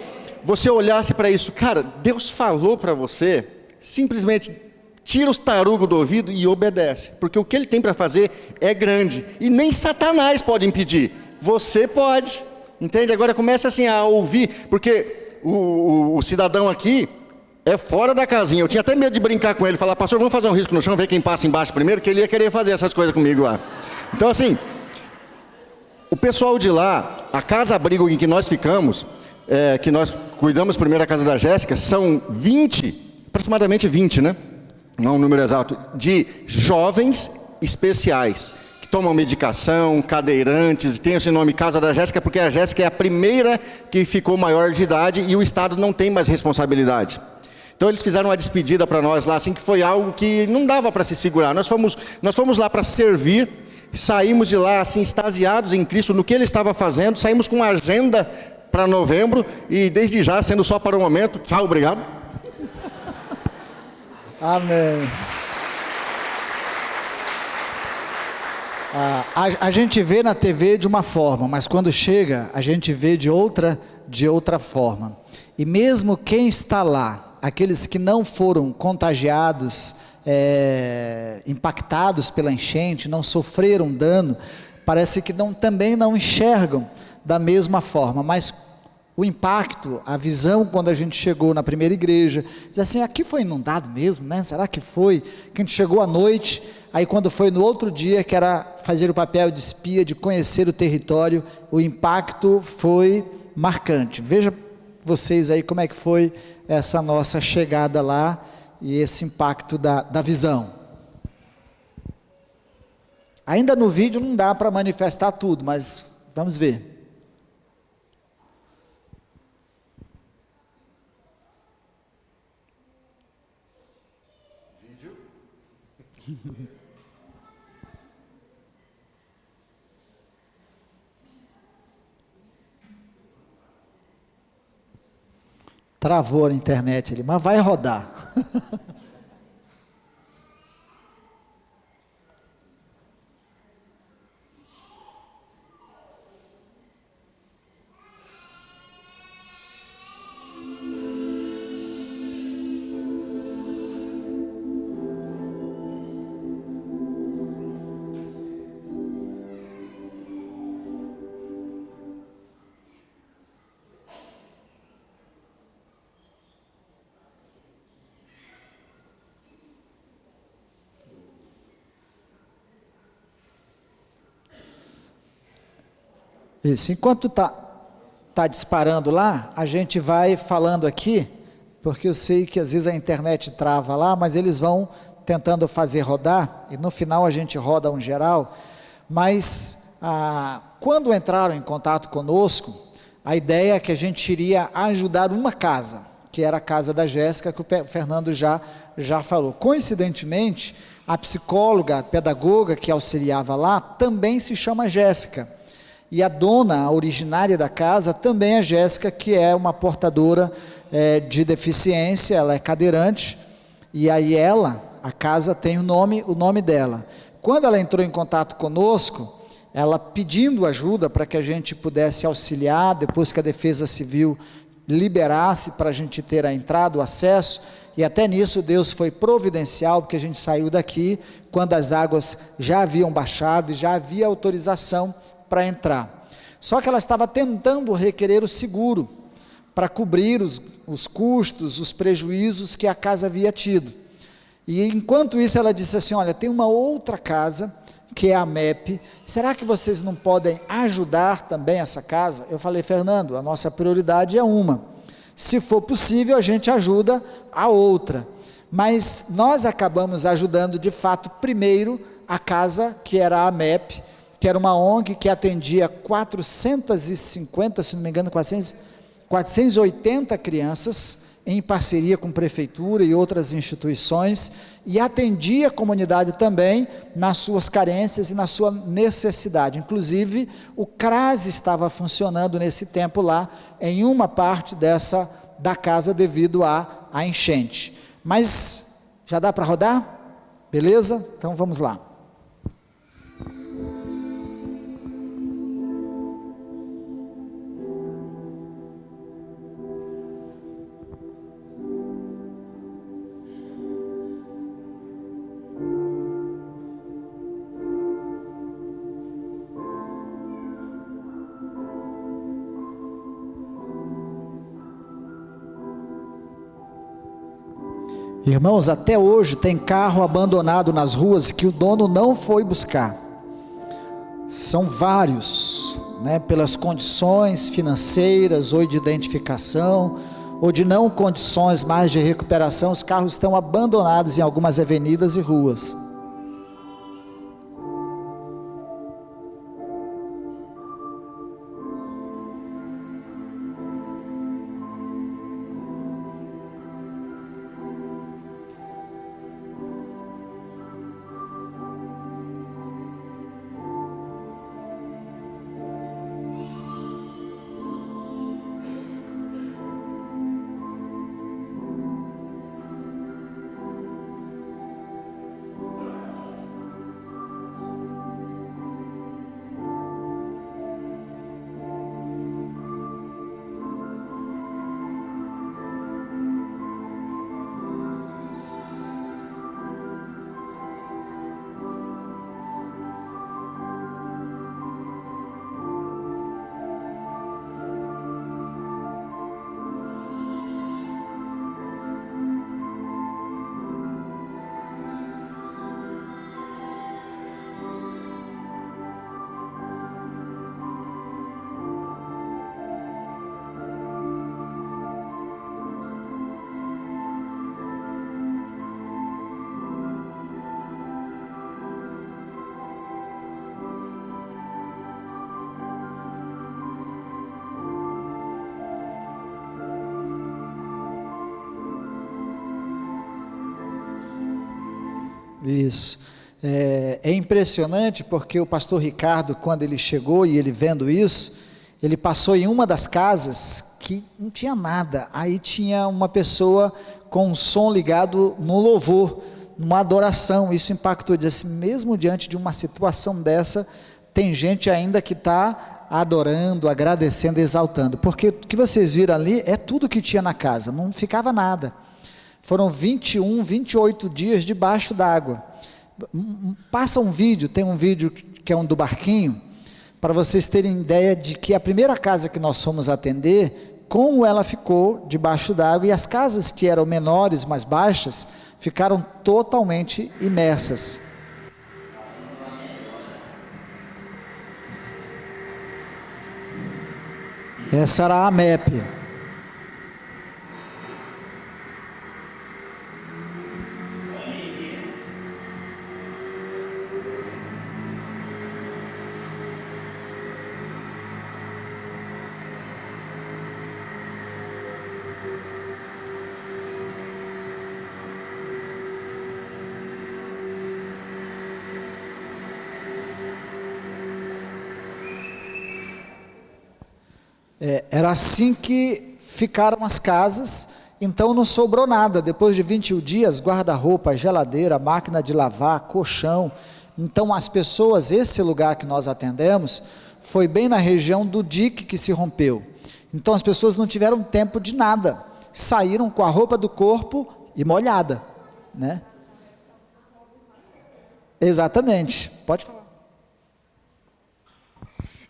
você olhasse para isso. Cara, Deus falou para você, simplesmente tira os tarugos do ouvido e obedece, porque o que Ele tem para fazer é grande, e nem Satanás pode impedir, você pode, entende? Agora começa assim a ouvir, porque o cidadão aqui é fora da casinha. Eu tinha até medo de brincar com ele, falar: pastor, vamos fazer um risco no chão, ver quem passa embaixo primeiro, que ele ia querer fazer essas coisas comigo lá. Então, assim, o pessoal de lá, a casa-abrigo em que nós ficamos, que nós cuidamos primeiro da casa da Jéssica, são 20, aproximadamente 20, né? Não é um número exato, de jovens especiais, que tomam medicação, cadeirantes, tem esse nome Casa da Jéssica, porque a Jéssica é a primeira que ficou maior de idade e o Estado não tem mais responsabilidade. Então eles fizeram uma despedida para nós lá, assim, que foi algo que não dava para se segurar. Nós fomos lá para servir, saímos de lá assim, extasiados em Cristo, no que Ele estava fazendo, saímos com uma agenda para novembro, e desde já, sendo só para o momento, tchau, obrigado. Amém. A gente vê na TV de uma forma, mas quando chega, a gente vê de outra forma. E mesmo quem está lá, aqueles que não foram contagiados, impactados pela enchente, não sofreram dano, parece que também não enxergam da mesma forma, mas o impacto, a visão, quando a gente chegou na primeira igreja, diz assim: aqui foi inundado mesmo, né? Será que foi? Que a gente chegou à noite, aí quando foi no outro dia, que era fazer o papel de espia, de conhecer o território, o impacto foi marcante. Veja vocês aí como é que foi essa nossa chegada lá, e esse impacto da visão. Ainda no vídeo não dá para manifestar tudo, mas vamos ver. Travou a internet ali, mas vai rodar. Isso, enquanto tá disparando lá, a gente vai falando aqui, porque eu sei que às vezes a internet trava lá, mas eles vão tentando fazer rodar, e no final a gente roda um geral, mas quando entraram em contato conosco, a ideia é que a gente iria ajudar uma casa, que era a casa da Jéssica, que o Fernando já falou. Coincidentemente, a psicóloga, a pedagoga que auxiliava lá, também se chama Jéssica. E a dona, a originária da casa, também é Jéssica, que é uma portadora de deficiência, ela é cadeirante, e aí a casa tem o nome dela. Quando ela entrou em contato conosco, ela pedindo ajuda para que a gente pudesse auxiliar, depois que a Defesa Civil liberasse para a gente ter a entrada, o acesso, e até nisso Deus foi providencial, porque a gente saiu daqui, quando as águas já haviam baixado, e já havia autorização para entrar. Só que ela estava tentando requerer o seguro para cobrir os custos, os prejuízos que a casa havia tido. E enquanto isso ela disse assim: olha, tem uma outra casa que é a MEP, será que vocês não podem ajudar também essa casa? Eu falei, Fernando, a nossa prioridade é uma, se for possível a gente ajuda a outra, mas nós acabamos ajudando de fato primeiro a casa que era a MEP, que era uma ONG que atendia 450, se não me engano, 480 crianças, em parceria com prefeitura e outras instituições, e atendia a comunidade também nas suas carências e na sua necessidade. Inclusive, o CRAS estava funcionando nesse tempo lá, em uma parte da casa devido à enchente. Mas, já dá para rodar? Beleza? Então vamos lá. Irmãos, até hoje tem carro abandonado nas ruas que o dono não foi buscar. São vários, pelas condições financeiras ou de identificação, ou de não condições mais de recuperação, os carros estão abandonados em algumas avenidas e ruas. Isso, é impressionante porque o pastor Ricardo, quando ele chegou e ele vendo isso, ele passou em uma das casas que não tinha nada, aí tinha uma pessoa com um som ligado no louvor, numa adoração. Isso impactou, disse, mesmo diante de uma situação dessa, tem gente ainda que está adorando, agradecendo, exaltando, porque o que vocês viram ali é tudo que tinha na casa, não ficava nada. Foram 21, 28 dias debaixo d'água. Passa um vídeo, tem um vídeo que é um do barquinho, para vocês terem ideia de que a primeira casa que nós fomos atender, como ela ficou debaixo d'água, e as casas que eram menores, mais baixas, ficaram totalmente imersas. Essa era a MEP. Era assim que ficaram as casas, então não sobrou nada. Depois de 21 dias, guarda-roupa, geladeira, máquina de lavar, colchão. Então as pessoas, esse lugar que nós atendemos, foi bem na região do dique que se rompeu. Então as pessoas não tiveram tempo de nada, saíram com a roupa do corpo e molhada, né? Exatamente, pode falar.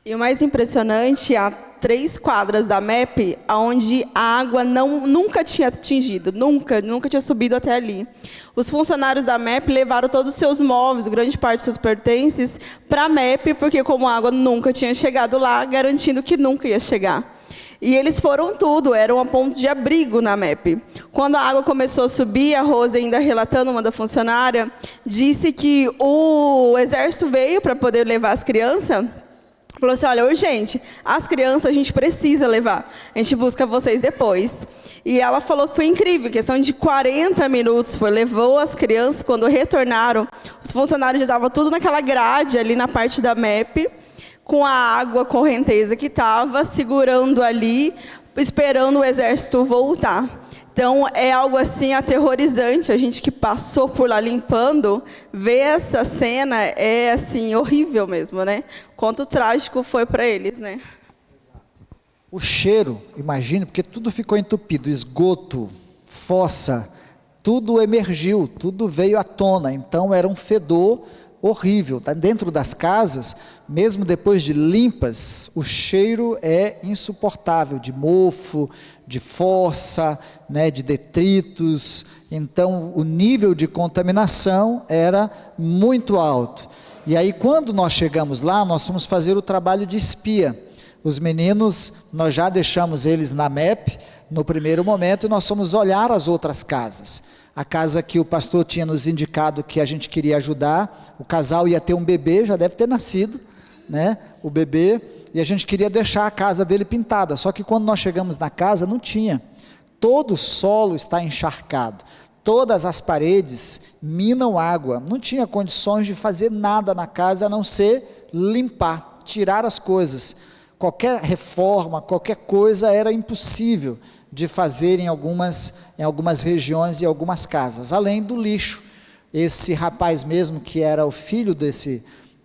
E o mais impressionante, há 3 quadras da MEP, onde a água nunca tinha atingido, nunca tinha subido até ali. Os funcionários da MEP levaram todos os seus móveis, grande parte dos seus pertences, para a MEP, porque como a água nunca tinha chegado lá, garantindo que nunca ia chegar. E eles foram tudo, eram um ponto de abrigo na MEP. Quando a água começou a subir, a Rose, ainda relatando, uma da funcionária, disse que o exército veio para poder levar as crianças. Falou assim, olha, urgente, as crianças a gente precisa levar, a gente busca vocês depois. E ela falou que foi incrível, questão de 40 minutos, levou as crianças, quando retornaram, os funcionários já estavam tudo naquela grade ali na parte da MEP, com a água correnteza que estava, segurando ali, esperando o exército voltar. Então, é algo assim aterrorizante, a gente que passou por lá limpando, ver essa cena é assim, horrível mesmo, né? Quanto trágico foi para eles, né? O cheiro, imagine, porque tudo ficou entupido, esgoto, fossa, tudo emergiu, tudo veio à tona, então era um fedor horrível. Dentro das casas, mesmo depois de limpas, o cheiro é insuportável, de mofo, de fossa, né, de detritos. Então o nível de contaminação era muito alto. E aí quando nós chegamos lá, nós fomos fazer o trabalho de espia. Os meninos, nós já deixamos eles na MEP no primeiro momento, e nós fomos olhar as outras casas. A casa que o pastor tinha nos indicado que a gente queria ajudar, o casal ia ter um bebê, já deve ter nascido, né, o bebê, e a gente queria deixar a casa dele pintada, só que quando nós chegamos na casa, não tinha. Todo o solo está encharcado, todas as paredes minam água, não tinha condições de fazer nada na casa, a não ser limpar, tirar as coisas. Qualquer reforma, qualquer coisa era impossível de fazer em algumas regiões e algumas casas, além do lixo. Esse rapaz mesmo, que era o filho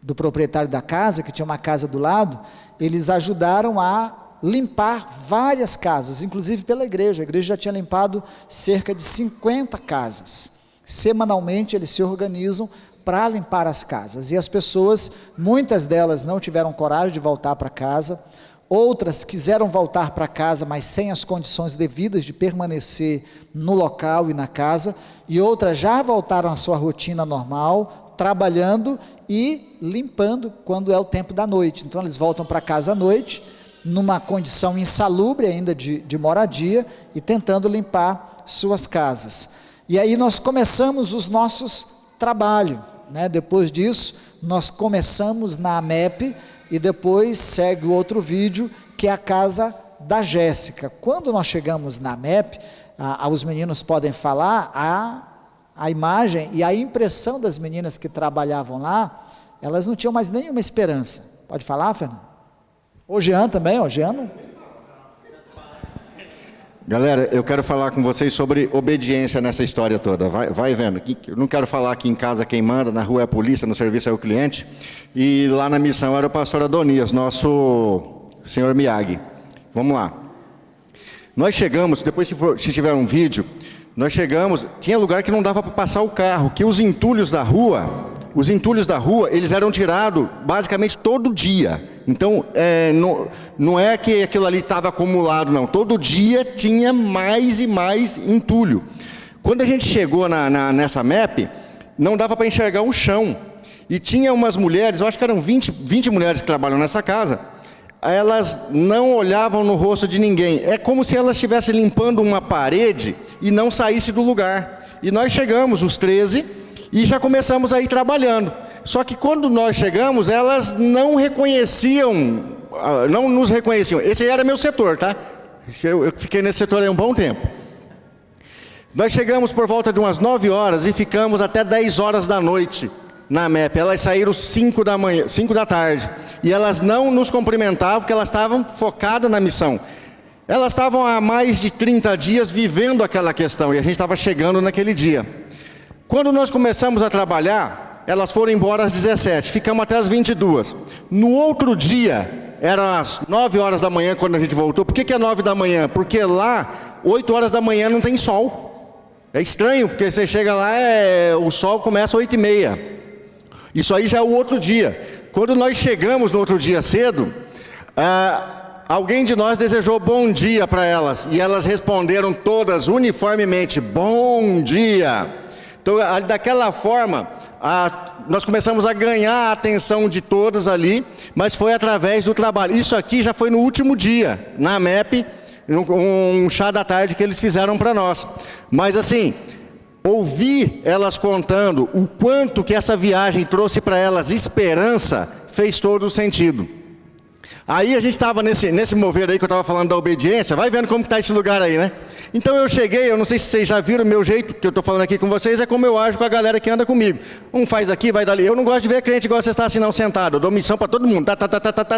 do proprietário da casa, que tinha uma casa do lado, eles ajudaram a limpar várias casas, inclusive pela igreja. A igreja já tinha limpado cerca de 50 casas. Semanalmente eles se organizam para limpar as casas, e as pessoas, muitas delas não tiveram coragem de voltar para casa, outras quiseram voltar para casa, mas sem as condições devidas de permanecer no local e na casa, e outras já voltaram à sua rotina normal, trabalhando e limpando quando é o tempo da noite. Então eles voltam para casa à noite, numa condição insalubre ainda de moradia, e tentando limpar suas casas. E aí nós começamos os nossos trabalhos, né? Depois disso, nós começamos na MEP, e depois segue o outro vídeo, que é a casa da Jéssica. Quando nós chegamos na MEP, os meninos podem falar, a imagem e a impressão das meninas que trabalhavam lá, elas não tinham mais nenhuma esperança. Pode falar, Fernando? O Jean também, o Jean não... Galera, eu quero falar com vocês sobre obediência nessa história toda. Vai vendo. Eu não quero falar que em casa quem manda, na rua é a polícia, no serviço é o cliente. E lá na missão era o pastor Adonias, nosso senhor Miyagi. Vamos lá. Nós chegamos, depois se tiver um vídeo, nós chegamos, tinha lugar que não dava para passar o carro, que os entulhos da rua, eles eram tirados basicamente todo dia. Então, não é que aquilo ali estava acumulado, não. Todo dia tinha mais e mais entulho. Quando a gente chegou nessa MEP, não dava para enxergar o chão. E tinha umas mulheres, eu acho que eram 20 mulheres que trabalham nessa casa, elas não olhavam no rosto de ninguém. É como se elas estivessem limpando uma parede e não saísse do lugar. E nós chegamos, os 13, e já começamos a ir trabalhando. Só que quando nós chegamos, elas não nos reconheciam. Esse aí era meu setor, tá? Eu fiquei nesse setor aí um bom tempo. Nós chegamos por volta de umas 9 horas e ficamos até 10 horas da noite na MEP. Elas saíram 5 da tarde. E elas não nos cumprimentavam porque elas estavam focadas na missão. Elas estavam há mais de 30 dias vivendo aquela questão, e a gente estava chegando naquele dia. Quando nós começamos a trabalhar, elas foram embora às 17, ficamos até às 22. No outro dia, eram às 9 horas da manhã quando a gente voltou. Por que é 9 da manhã? Porque lá, 8 horas da manhã não tem sol. É estranho, porque você chega lá, o sol começa às 8h30. Isso aí já é o outro dia. Quando nós chegamos no outro dia cedo, alguém de nós desejou bom dia para elas, e elas responderam todas uniformemente, bom dia. Então, daquela forma, nós começamos a ganhar a atenção de todas ali, mas foi através do trabalho. Isso aqui já foi no último dia, na MEP, um chá da tarde que eles fizeram para nós. Mas assim, ouvir elas contando o quanto que essa viagem trouxe para elas esperança, fez todo o sentido. Aí a gente estava nesse mover aí que eu estava falando da obediência, vai vendo como está esse lugar aí, né? Então eu cheguei, eu não sei se vocês já viram o meu jeito, que eu estou falando aqui com vocês, é como eu ajo com a galera que anda comigo. Um faz aqui, vai dali. Eu não gosto de ver crente igual você está assim não, sentado. Eu dou missão para todo mundo,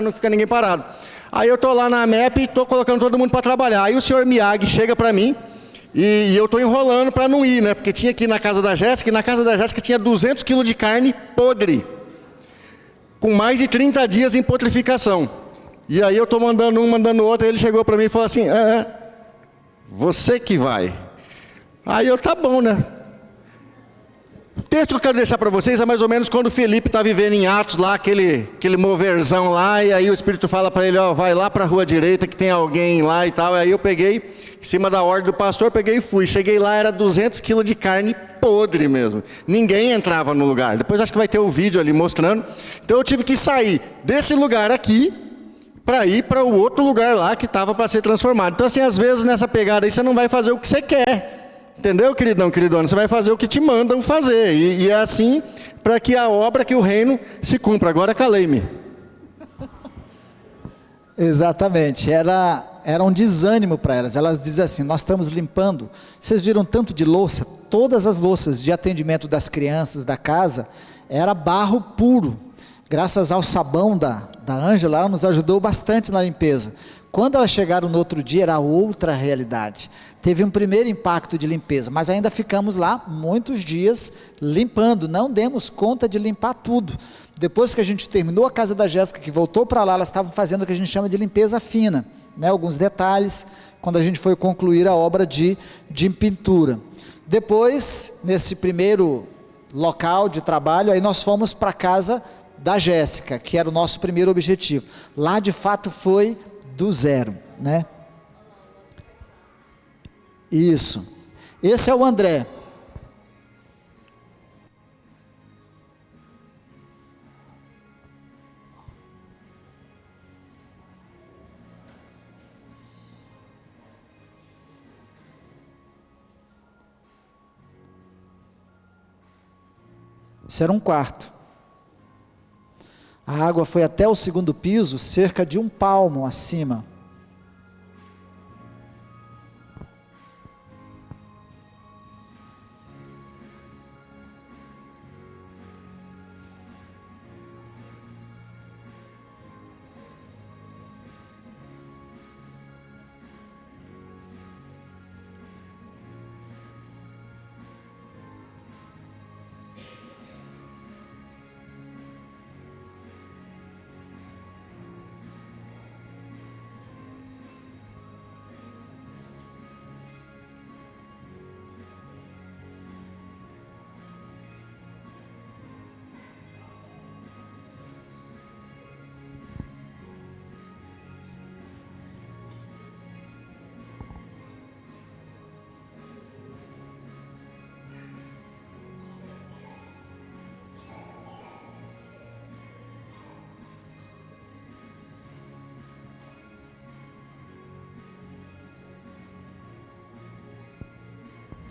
não fica ninguém parado. Aí eu estou lá na MEP e estou colocando todo mundo para trabalhar. Aí o senhor Miyagi chega para mim, e eu estou enrolando para não ir, né? Porque tinha aqui na casa da Jéssica, e na casa da Jéssica tinha 200 quilos de carne podre, com mais de 30 dias em putrificação. E aí eu estou mandando um, mandando outro, e ele chegou para mim e falou assim, você que vai. Aí eu, tá bom, né? O texto que eu quero deixar para vocês é mais ou menos quando o Felipe está vivendo em Atos lá, aquele moverzão lá, e aí o Espírito fala para ele, ó, vai lá para a rua direita que tem alguém lá e tal. Aí eu peguei, em cima da ordem do pastor, peguei e fui. Cheguei lá, era 200 quilos de carne podre mesmo. Ninguém entrava no lugar. Depois acho que vai ter o vídeo ali mostrando. Então eu tive que sair desse lugar aqui, para ir para o outro lugar lá que estava para ser transformado. Então assim, às vezes nessa pegada aí você não vai fazer o que você quer, entendeu, queridão, queridona? Você vai fazer o que te mandam fazer, e é assim para que a obra, que o reino se cumpra. Agora calei-me. Exatamente, era um desânimo para elas. Elas dizem assim, nós estamos limpando, vocês viram tanto de louça, todas as louças de atendimento das crianças da casa, era barro puro. Graças ao sabão da Ângela, ela nos ajudou bastante na limpeza. Quando elas chegaram no outro dia, era outra realidade. Teve um primeiro impacto de limpeza, mas ainda ficamos lá muitos dias limpando, não demos conta de limpar tudo. Depois que a gente terminou a casa da Jéssica, que voltou para lá, elas estavam fazendo o que a gente chama de limpeza fina, né? Alguns detalhes, quando a gente foi concluir a obra de pintura. Depois, nesse primeiro local de trabalho, aí nós fomos para a casa da Jéssica, que era o nosso primeiro objetivo. Lá de fato foi do zero, né? Isso. Esse é o André. Isso era um quarto. A água foi até o segundo piso, cerca de 1 palmo acima.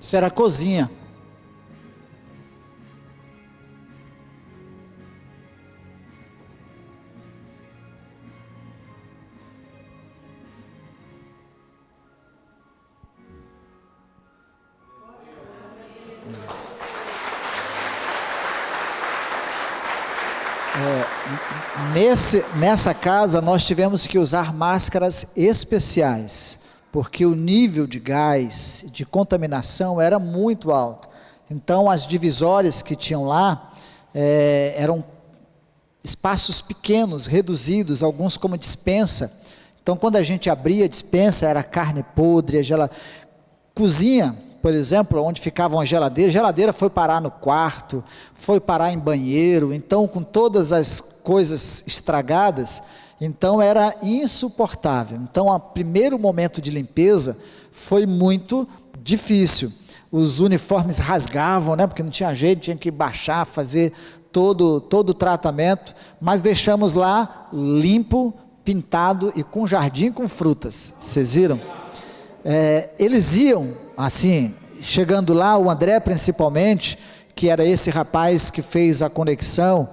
Isso era a cozinha. Nessa casa nós tivemos que usar máscaras especiais, porque o nível de gás, de contaminação era muito alto. Então as divisórias que tinham lá eram espaços pequenos, reduzidos, alguns como despensa. Então quando a gente abria a despensa era carne podre, cozinha, por exemplo, onde ficavam a geladeira foi parar no quarto, foi parar em banheiro. Então com todas as coisas estragadas, Então era insuportável. Então o primeiro momento de limpeza foi muito difícil. Os uniformes rasgavam, né, porque não tinha jeito, tinha que baixar, fazer todo o tratamento, mas deixamos lá limpo, pintado e com jardim com frutas. Vocês viram? Eles iam assim, chegando lá, o André principalmente, que era esse rapaz que fez a conexão,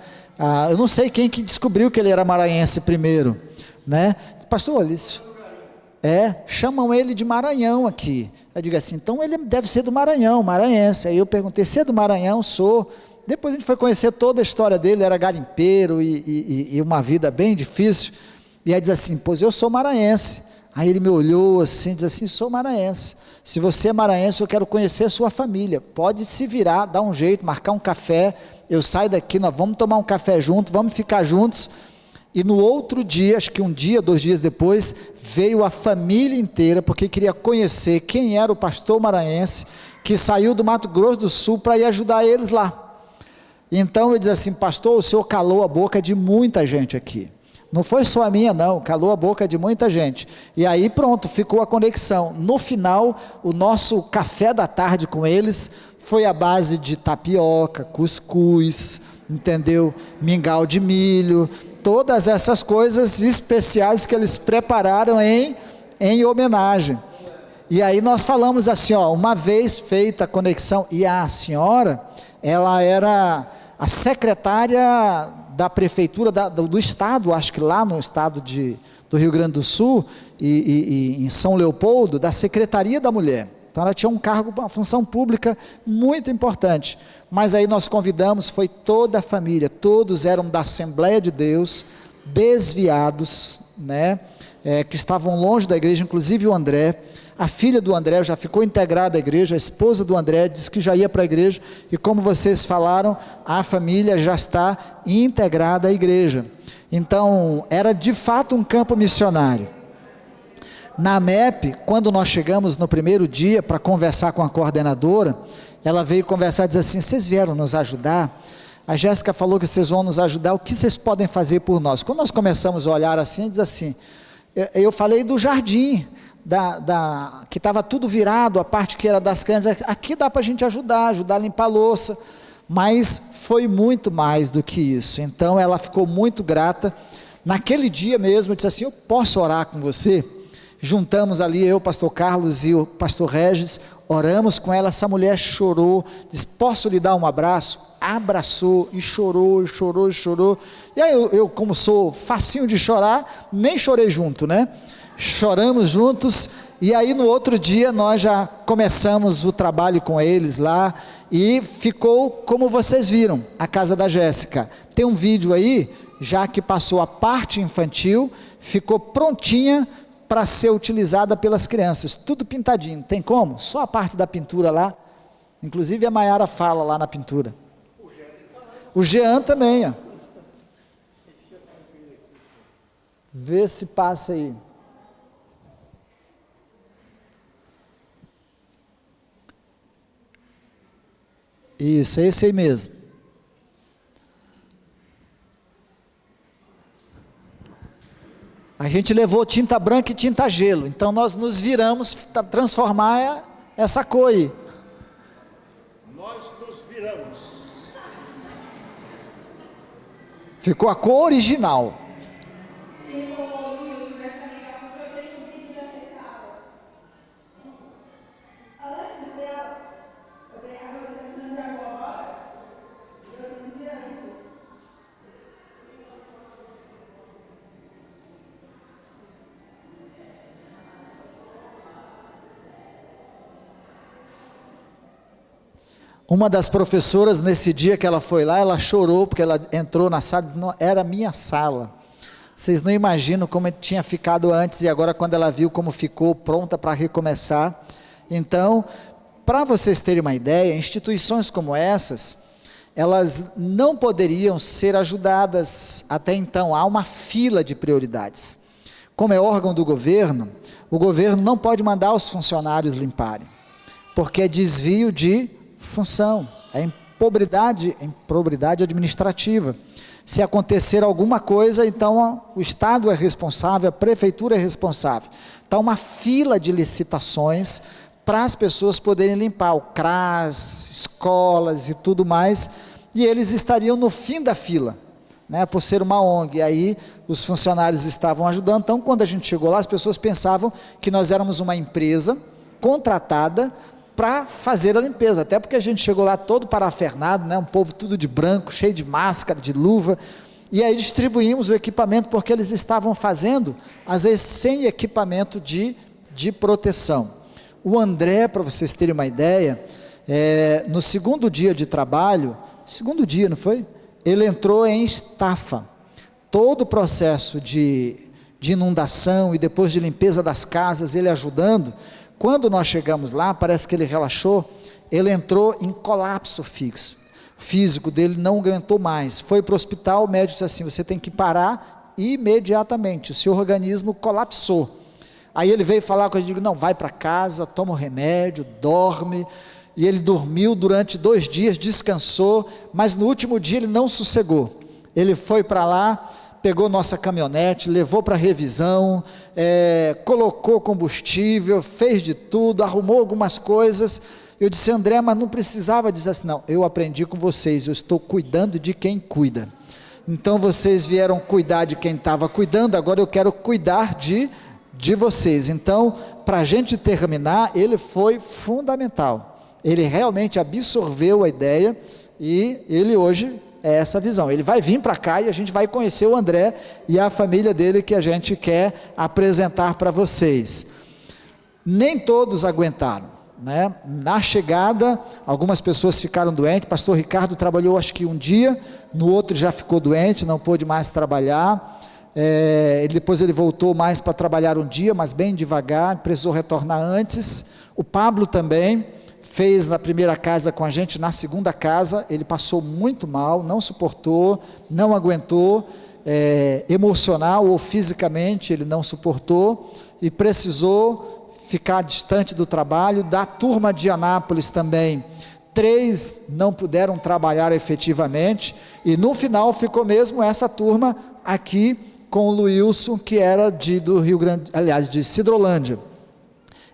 eu não sei quem que descobriu que ele era maranhense primeiro, né? Pastor, eles chamam ele de Maranhão aqui. Eu digo assim, então ele deve ser do Maranhão, maranhense. Aí eu perguntei, você é do Maranhão? Sou. Depois a gente foi conhecer toda a história dele, era garimpeiro e uma vida bem difícil. E aí diz assim, pois eu sou maranhense. Aí ele me olhou assim, diz assim, sou maranhense. Se você é maranhense, eu quero conhecer a sua família. Pode se virar, dar um jeito, marcar um café. Eu saio daqui, nós vamos tomar um café junto, vamos ficar juntos. E no outro dia, acho que um dia, 2 dias depois, veio a família inteira, porque queria conhecer quem era o pastor maranhense, que saiu do Mato Grosso do Sul para ir ajudar eles lá. Então ele diz assim, pastor, o senhor calou a boca de muita gente aqui. Não foi só a minha não, calou a boca de muita gente. E aí pronto, ficou a conexão. No final, o nosso café da tarde com eles foi à base de tapioca, cuscuz, entendeu? Mingau de milho, todas essas coisas especiais que eles prepararam em homenagem. E aí nós falamos assim, uma vez feita a conexão, e a senhora, ela era a secretária da prefeitura do estado, acho que lá no estado do Rio Grande do Sul, e em São Leopoldo, da Secretaria da Mulher. Então ela tinha um cargo, uma função pública muito importante. Mas aí nós convidamos, foi toda a família, todos eram da Assembleia de Deus, desviados, né, que estavam longe da igreja, inclusive o André. A filha do André já ficou integrada à igreja, a esposa do André disse que já ia para a igreja, e como vocês falaram, a família já está integrada à igreja. Então, era de fato um campo missionário. Na MEP, quando nós chegamos no primeiro dia para conversar com a coordenadora, ela veio conversar e dizer assim, vocês vieram nos ajudar? A Jéssica falou que vocês vão nos ajudar, o que vocês podem fazer por nós? Quando nós começamos a olhar assim, diz assim, eu falei do jardim, que estava tudo virado, a parte que era das crianças, aqui dá para a gente ajudar a limpar a louça, mas foi muito mais do que isso. Então ela ficou muito grata. Naquele dia mesmo, eu disse assim, eu posso orar com você? Juntamos ali, eu, o pastor Carlos e o pastor Regis, oramos com ela, essa mulher chorou, disse, posso lhe dar um abraço? Abraçou e chorou, e aí eu como sou facinho de chorar, nem chorei junto, né? Choramos juntos, e aí no outro dia nós já começamos o trabalho com eles lá, e ficou como vocês viram, a casa da Jéssica. Tem um vídeo aí, já que passou a parte infantil, ficou prontinha para ser utilizada pelas crianças, tudo pintadinho. Tem como? Só a parte da pintura lá, inclusive a Maiara fala lá na pintura. O Jean também, ó. Vê se passa aí. Isso, é esse aí mesmo. A gente levou tinta branca e tinta gelo, então nós nos viramos para transformar essa cor aí. Nós nos viramos. Ficou a cor original. Uma das professoras, nesse dia que ela foi lá, ela chorou, porque ela entrou na sala e disse, não, era a minha sala. Vocês não imaginam como tinha ficado antes, e agora quando ela viu como ficou, pronta para recomeçar. Então, para vocês terem uma ideia, instituições como essas, elas não poderiam ser ajudadas até então, há uma fila de prioridades. Como é órgão do governo, o governo não pode mandar os funcionários limparem, porque é desvio de função, é improbidade administrativa. Se acontecer alguma coisa, então o Estado é responsável, a Prefeitura é responsável. Está uma fila de licitações para as pessoas poderem limpar, o CRAS, escolas e tudo mais, e eles estariam no fim da fila, né, por ser uma ONG. Aí os funcionários estavam ajudando. Então, quando a gente chegou lá, as pessoas pensavam que nós éramos uma empresa contratada para fazer a limpeza, até porque a gente chegou lá todo parafernado, né, um povo tudo de branco, cheio de máscara, de luva, e aí distribuímos o equipamento, porque eles estavam fazendo, às vezes, sem equipamento de proteção. O André, para vocês terem uma ideia, no segundo dia de trabalho, segundo dia, não foi? Ele entrou em estafa. Todo o processo de inundação e depois de limpeza das casas, ele ajudando. Quando nós chegamos lá, parece que ele relaxou, ele entrou em colapso físico dele, não aguentou mais, foi para o hospital, o médico disse assim, você tem que parar imediatamente, o seu organismo colapsou. Aí ele veio falar com a gente, digo, não, vai para casa, toma o remédio, dorme, e ele dormiu durante 2 dias, descansou, mas no último dia ele não sossegou, ele foi para lá, pegou nossa caminhonete, levou para revisão, colocou combustível, fez de tudo, arrumou algumas coisas. Eu disse, André, mas não precisava dizer assim, não, eu aprendi com vocês, eu estou cuidando de quem cuida. Então vocês vieram cuidar de quem estava cuidando, agora eu quero cuidar de vocês. Então, para a gente terminar, ele foi fundamental. Ele realmente absorveu a ideia e ele hoje é essa visão. Ele vai vir para cá e a gente vai conhecer o André e a família dele que a gente quer apresentar para vocês. Nem todos aguentaram, né? Na chegada, algumas pessoas ficaram doentes. Pastor Ricardo trabalhou acho que um dia, no outro já ficou doente, não pôde mais trabalhar. Depois ele voltou mais para trabalhar um dia, mas bem devagar, precisou retornar antes. O Pablo também fez na primeira casa com a gente, na segunda casa, ele passou muito mal, não suportou, não aguentou, emocional ou fisicamente, ele não suportou, e precisou ficar distante do trabalho. Da turma de Anápolis também, 3 não puderam trabalhar efetivamente, e no final ficou mesmo essa turma aqui, com o Luilson, que era do Rio Grande, aliás, de Sidrolândia.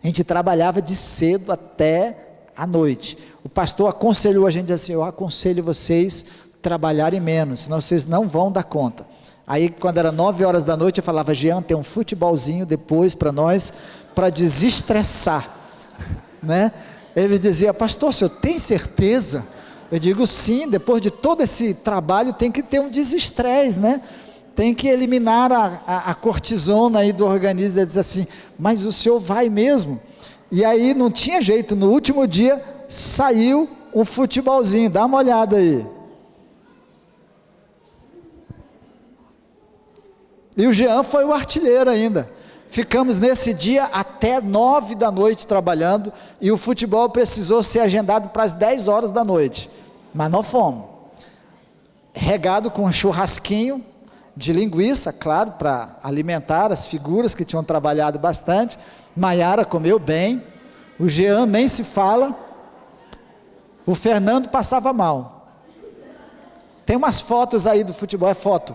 A gente trabalhava de cedo até à noite. O pastor aconselhou a gente assim, eu aconselho vocês trabalharem menos, senão vocês não vão dar conta. Aí quando era 9 horas da noite, eu falava, Jean, tem um futebolzinho depois para nós, para desestressar, né? Ele dizia, pastor, o senhor tem certeza? Eu digo, sim, depois de todo esse trabalho tem que ter um desestresse, né? Tem que eliminar a cortisona aí do organismo. Ele diz assim, mas o senhor vai mesmo? E aí não tinha jeito, no último dia saiu um futebolzinho, dá uma olhada aí. E o Jean foi o artilheiro ainda. Ficamos nesse dia até 9 da noite trabalhando, e o futebol precisou ser agendado para as 10 horas da noite, mas nós fomos. Regado com um churrasquinho de linguiça, claro, para alimentar as figuras que tinham trabalhado bastante. Maiara comeu bem, o Jean nem se fala, o Fernando passava mal. Tem umas fotos aí do futebol, é foto.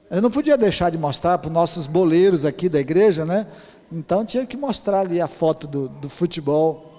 Eu não podia deixar de mostrar para os nossos boleiros aqui da igreja, né? Então tinha que mostrar ali a foto do futebol.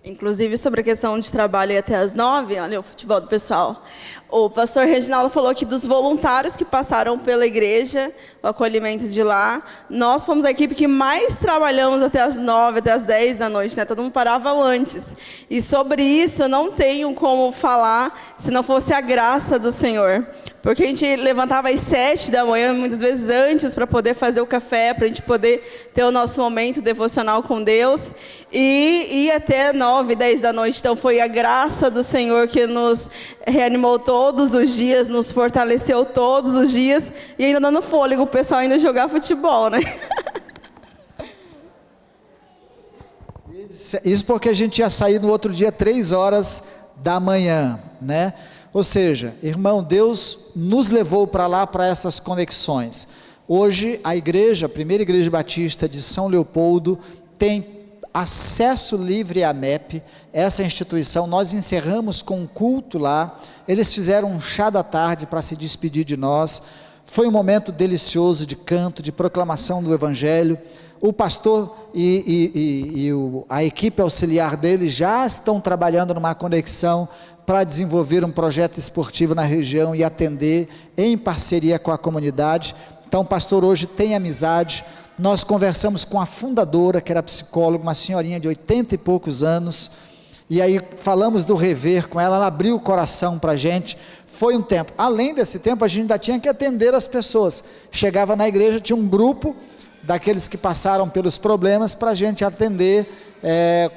Inclusive, sobre a questão de trabalho e até às 9, olha o futebol do pessoal. O pastor Reginaldo falou aqui dos voluntários que passaram pela igreja, o acolhimento de lá. Nós fomos a equipe que mais trabalhamos até às 9, até às 10 da noite, né? Todo mundo parava antes. E sobre isso eu não tenho como falar se não fosse a graça do Senhor. Porque a gente levantava às 7 da manhã, muitas vezes antes, para poder fazer o café, para a gente poder ter o nosso momento devocional com Deus, e ia até 9, 10 da noite. Então foi a graça do Senhor que nos reanimou todos os dias, nos fortaleceu todos os dias, e ainda dando fôlego o pessoal ainda jogar futebol, né? Isso porque a gente ia sair no outro dia 3 horas da manhã, né? Ou seja, irmão, Deus nos levou para lá, para essas conexões. Hoje, a primeira igreja batista de São Leopoldo, tem acesso livre à MEP, essa instituição. Nós encerramos com um culto lá, eles fizeram um chá da tarde para se despedir de nós, foi um momento delicioso de canto, de proclamação do Evangelho. O pastor a equipe auxiliar dele já estão trabalhando numa conexão para desenvolver um projeto esportivo na região e atender em parceria com a comunidade. Então o pastor hoje tem amizade. Nós conversamos com a fundadora, que era psicóloga, uma senhorinha de 80 e poucos anos, e aí falamos do rever com ela, ela abriu o coração para a gente. Foi um tempo. Além desse tempo, a gente ainda tinha que atender as pessoas. Chegava na igreja, tinha um grupo daqueles que passaram pelos problemas para a gente atender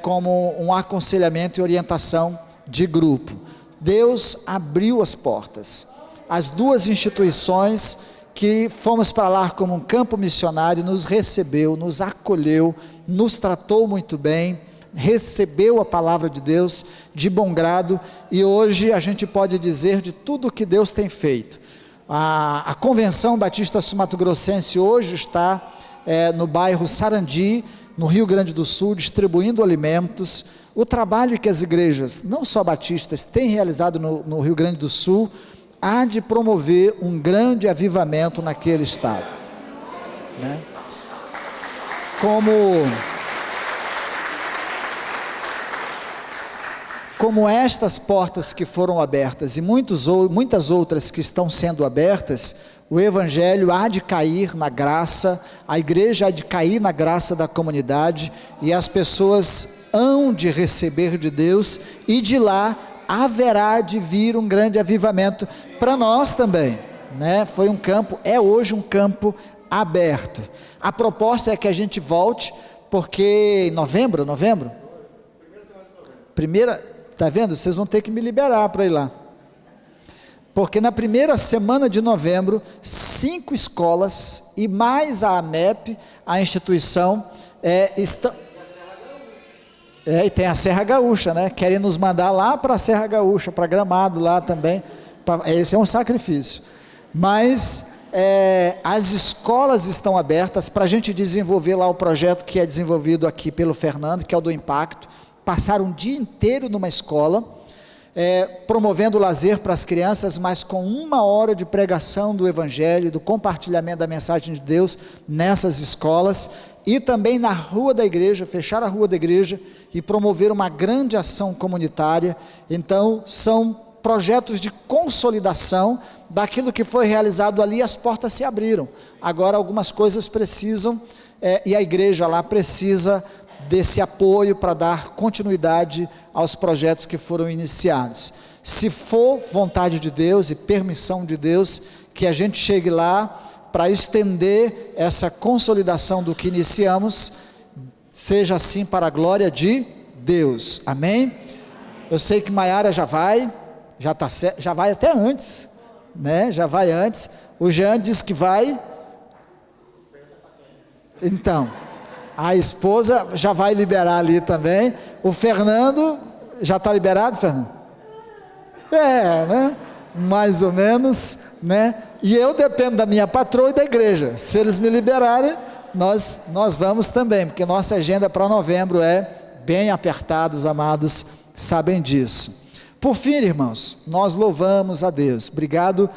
como um aconselhamento e orientação de grupo. Deus abriu as portas. As duas instituições que fomos para lá como um campo missionário, nos recebeu, nos acolheu, nos tratou muito bem, recebeu a palavra de Deus de bom grado, e hoje a gente pode dizer de tudo que Deus tem feito. A Convenção Batista Sul-Mato-Grossense hoje está no bairro Sarandi, no Rio Grande do Sul, distribuindo alimentos. O trabalho que as igrejas, não só batistas, têm realizado no Rio Grande do Sul, há de promover um grande avivamento naquele estado, né? Como estas portas que foram abertas e muitas outras que estão sendo abertas, o Evangelho há de cair na graça, a igreja há de cair na graça da comunidade, e as pessoas hão de receber de Deus, e de lá haverá de vir um grande avivamento para nós também, né? É hoje um campo aberto. A proposta é que a gente volte, porque em novembro, está vendo? Vocês vão ter que me liberar para ir lá, porque na primeira semana de novembro, 5 escolas e mais a AMEP, a instituição, estão... e tem a Serra Gaúcha, né? Querem nos mandar lá para a Serra Gaúcha, para Gramado lá também. Esse é um sacrifício. Mas as escolas estão abertas para a gente desenvolver lá o projeto que é desenvolvido aqui pelo Fernando, que é o do Impacto. Passar um dia inteiro numa escola, promovendo o lazer para as crianças, mas com 1 hora de pregação do Evangelho, do compartilhamento da mensagem de Deus nessas escolas, e também na rua da igreja, fechar a rua da igreja e promover uma grande ação comunitária. Então são projetos de consolidação daquilo que foi realizado ali. As portas se abriram, agora algumas coisas precisam, e a igreja lá precisa desse apoio para dar continuidade aos projetos que foram iniciados. Se for vontade de Deus e permissão de Deus, que a gente chegue lá para estender essa consolidação do que iniciamos, seja assim para a glória de Deus, amém? Eu sei que Maiara já vai até antes, né? Já vai antes. O Jean diz que vai, então a esposa já vai liberar ali também. O Fernando já está liberado, Fernando? Né? Mais ou menos, né? E eu dependo da minha patroa e da igreja. Se eles me liberarem, nós vamos também, porque nossa agenda para novembro é bem apertada, os amados sabem disso. Por fim, irmãos, nós louvamos a Deus. Obrigado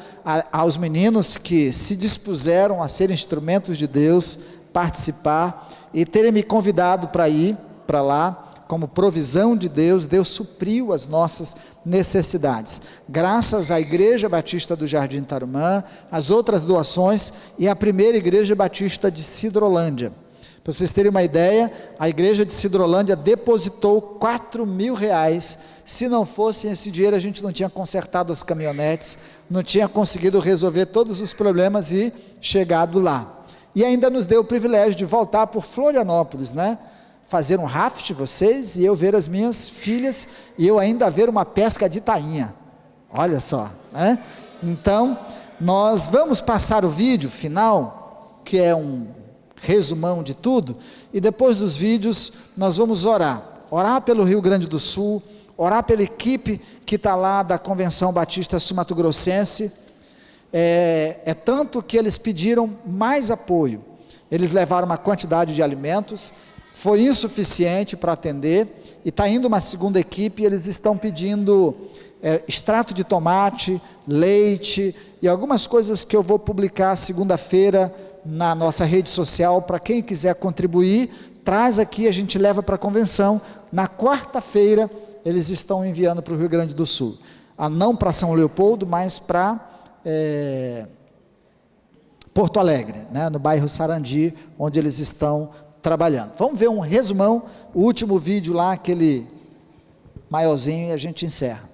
aos meninos que se dispuseram a ser instrumentos de Deus, participar e terem me convidado para ir para lá. Como provisão de Deus, Deus supriu as nossas necessidades, graças à Igreja Batista do Jardim Tarumã, as outras doações e a primeira Igreja Batista de Sidrolândia. Para vocês terem uma ideia, a Igreja de Sidrolândia depositou R$4.000, se não fosse esse dinheiro a gente não tinha consertado as caminhonetes, não tinha conseguido resolver todos os problemas e chegado lá, e ainda nos deu o privilégio de voltar por Florianópolis, né? Fazer um raft, vocês, e eu ver as minhas filhas, e eu ainda ver uma pesca de tainha, olha só, né? Então, nós vamos passar o vídeo final, que é um resumão de tudo, e depois dos vídeos, nós vamos orar pelo Rio Grande do Sul, orar pela equipe que está lá da Convenção Batista Sul-Mato-Grossense, é tanto que eles pediram mais apoio. Eles levaram uma quantidade de alimentos, foi insuficiente para atender, e está indo uma segunda equipe, e eles estão pedindo extrato de tomate, leite, e algumas coisas que eu vou publicar segunda-feira na nossa rede social, para quem quiser contribuir, traz aqui, a gente leva para a convenção. Na quarta-feira, eles estão enviando para o Rio Grande do Sul, não para São Leopoldo, mas para Porto Alegre, né, no bairro Sarandi, onde eles estão trabalhando. Vamos ver um resumão, o último vídeo lá, aquele maiorzinho, e a gente encerra.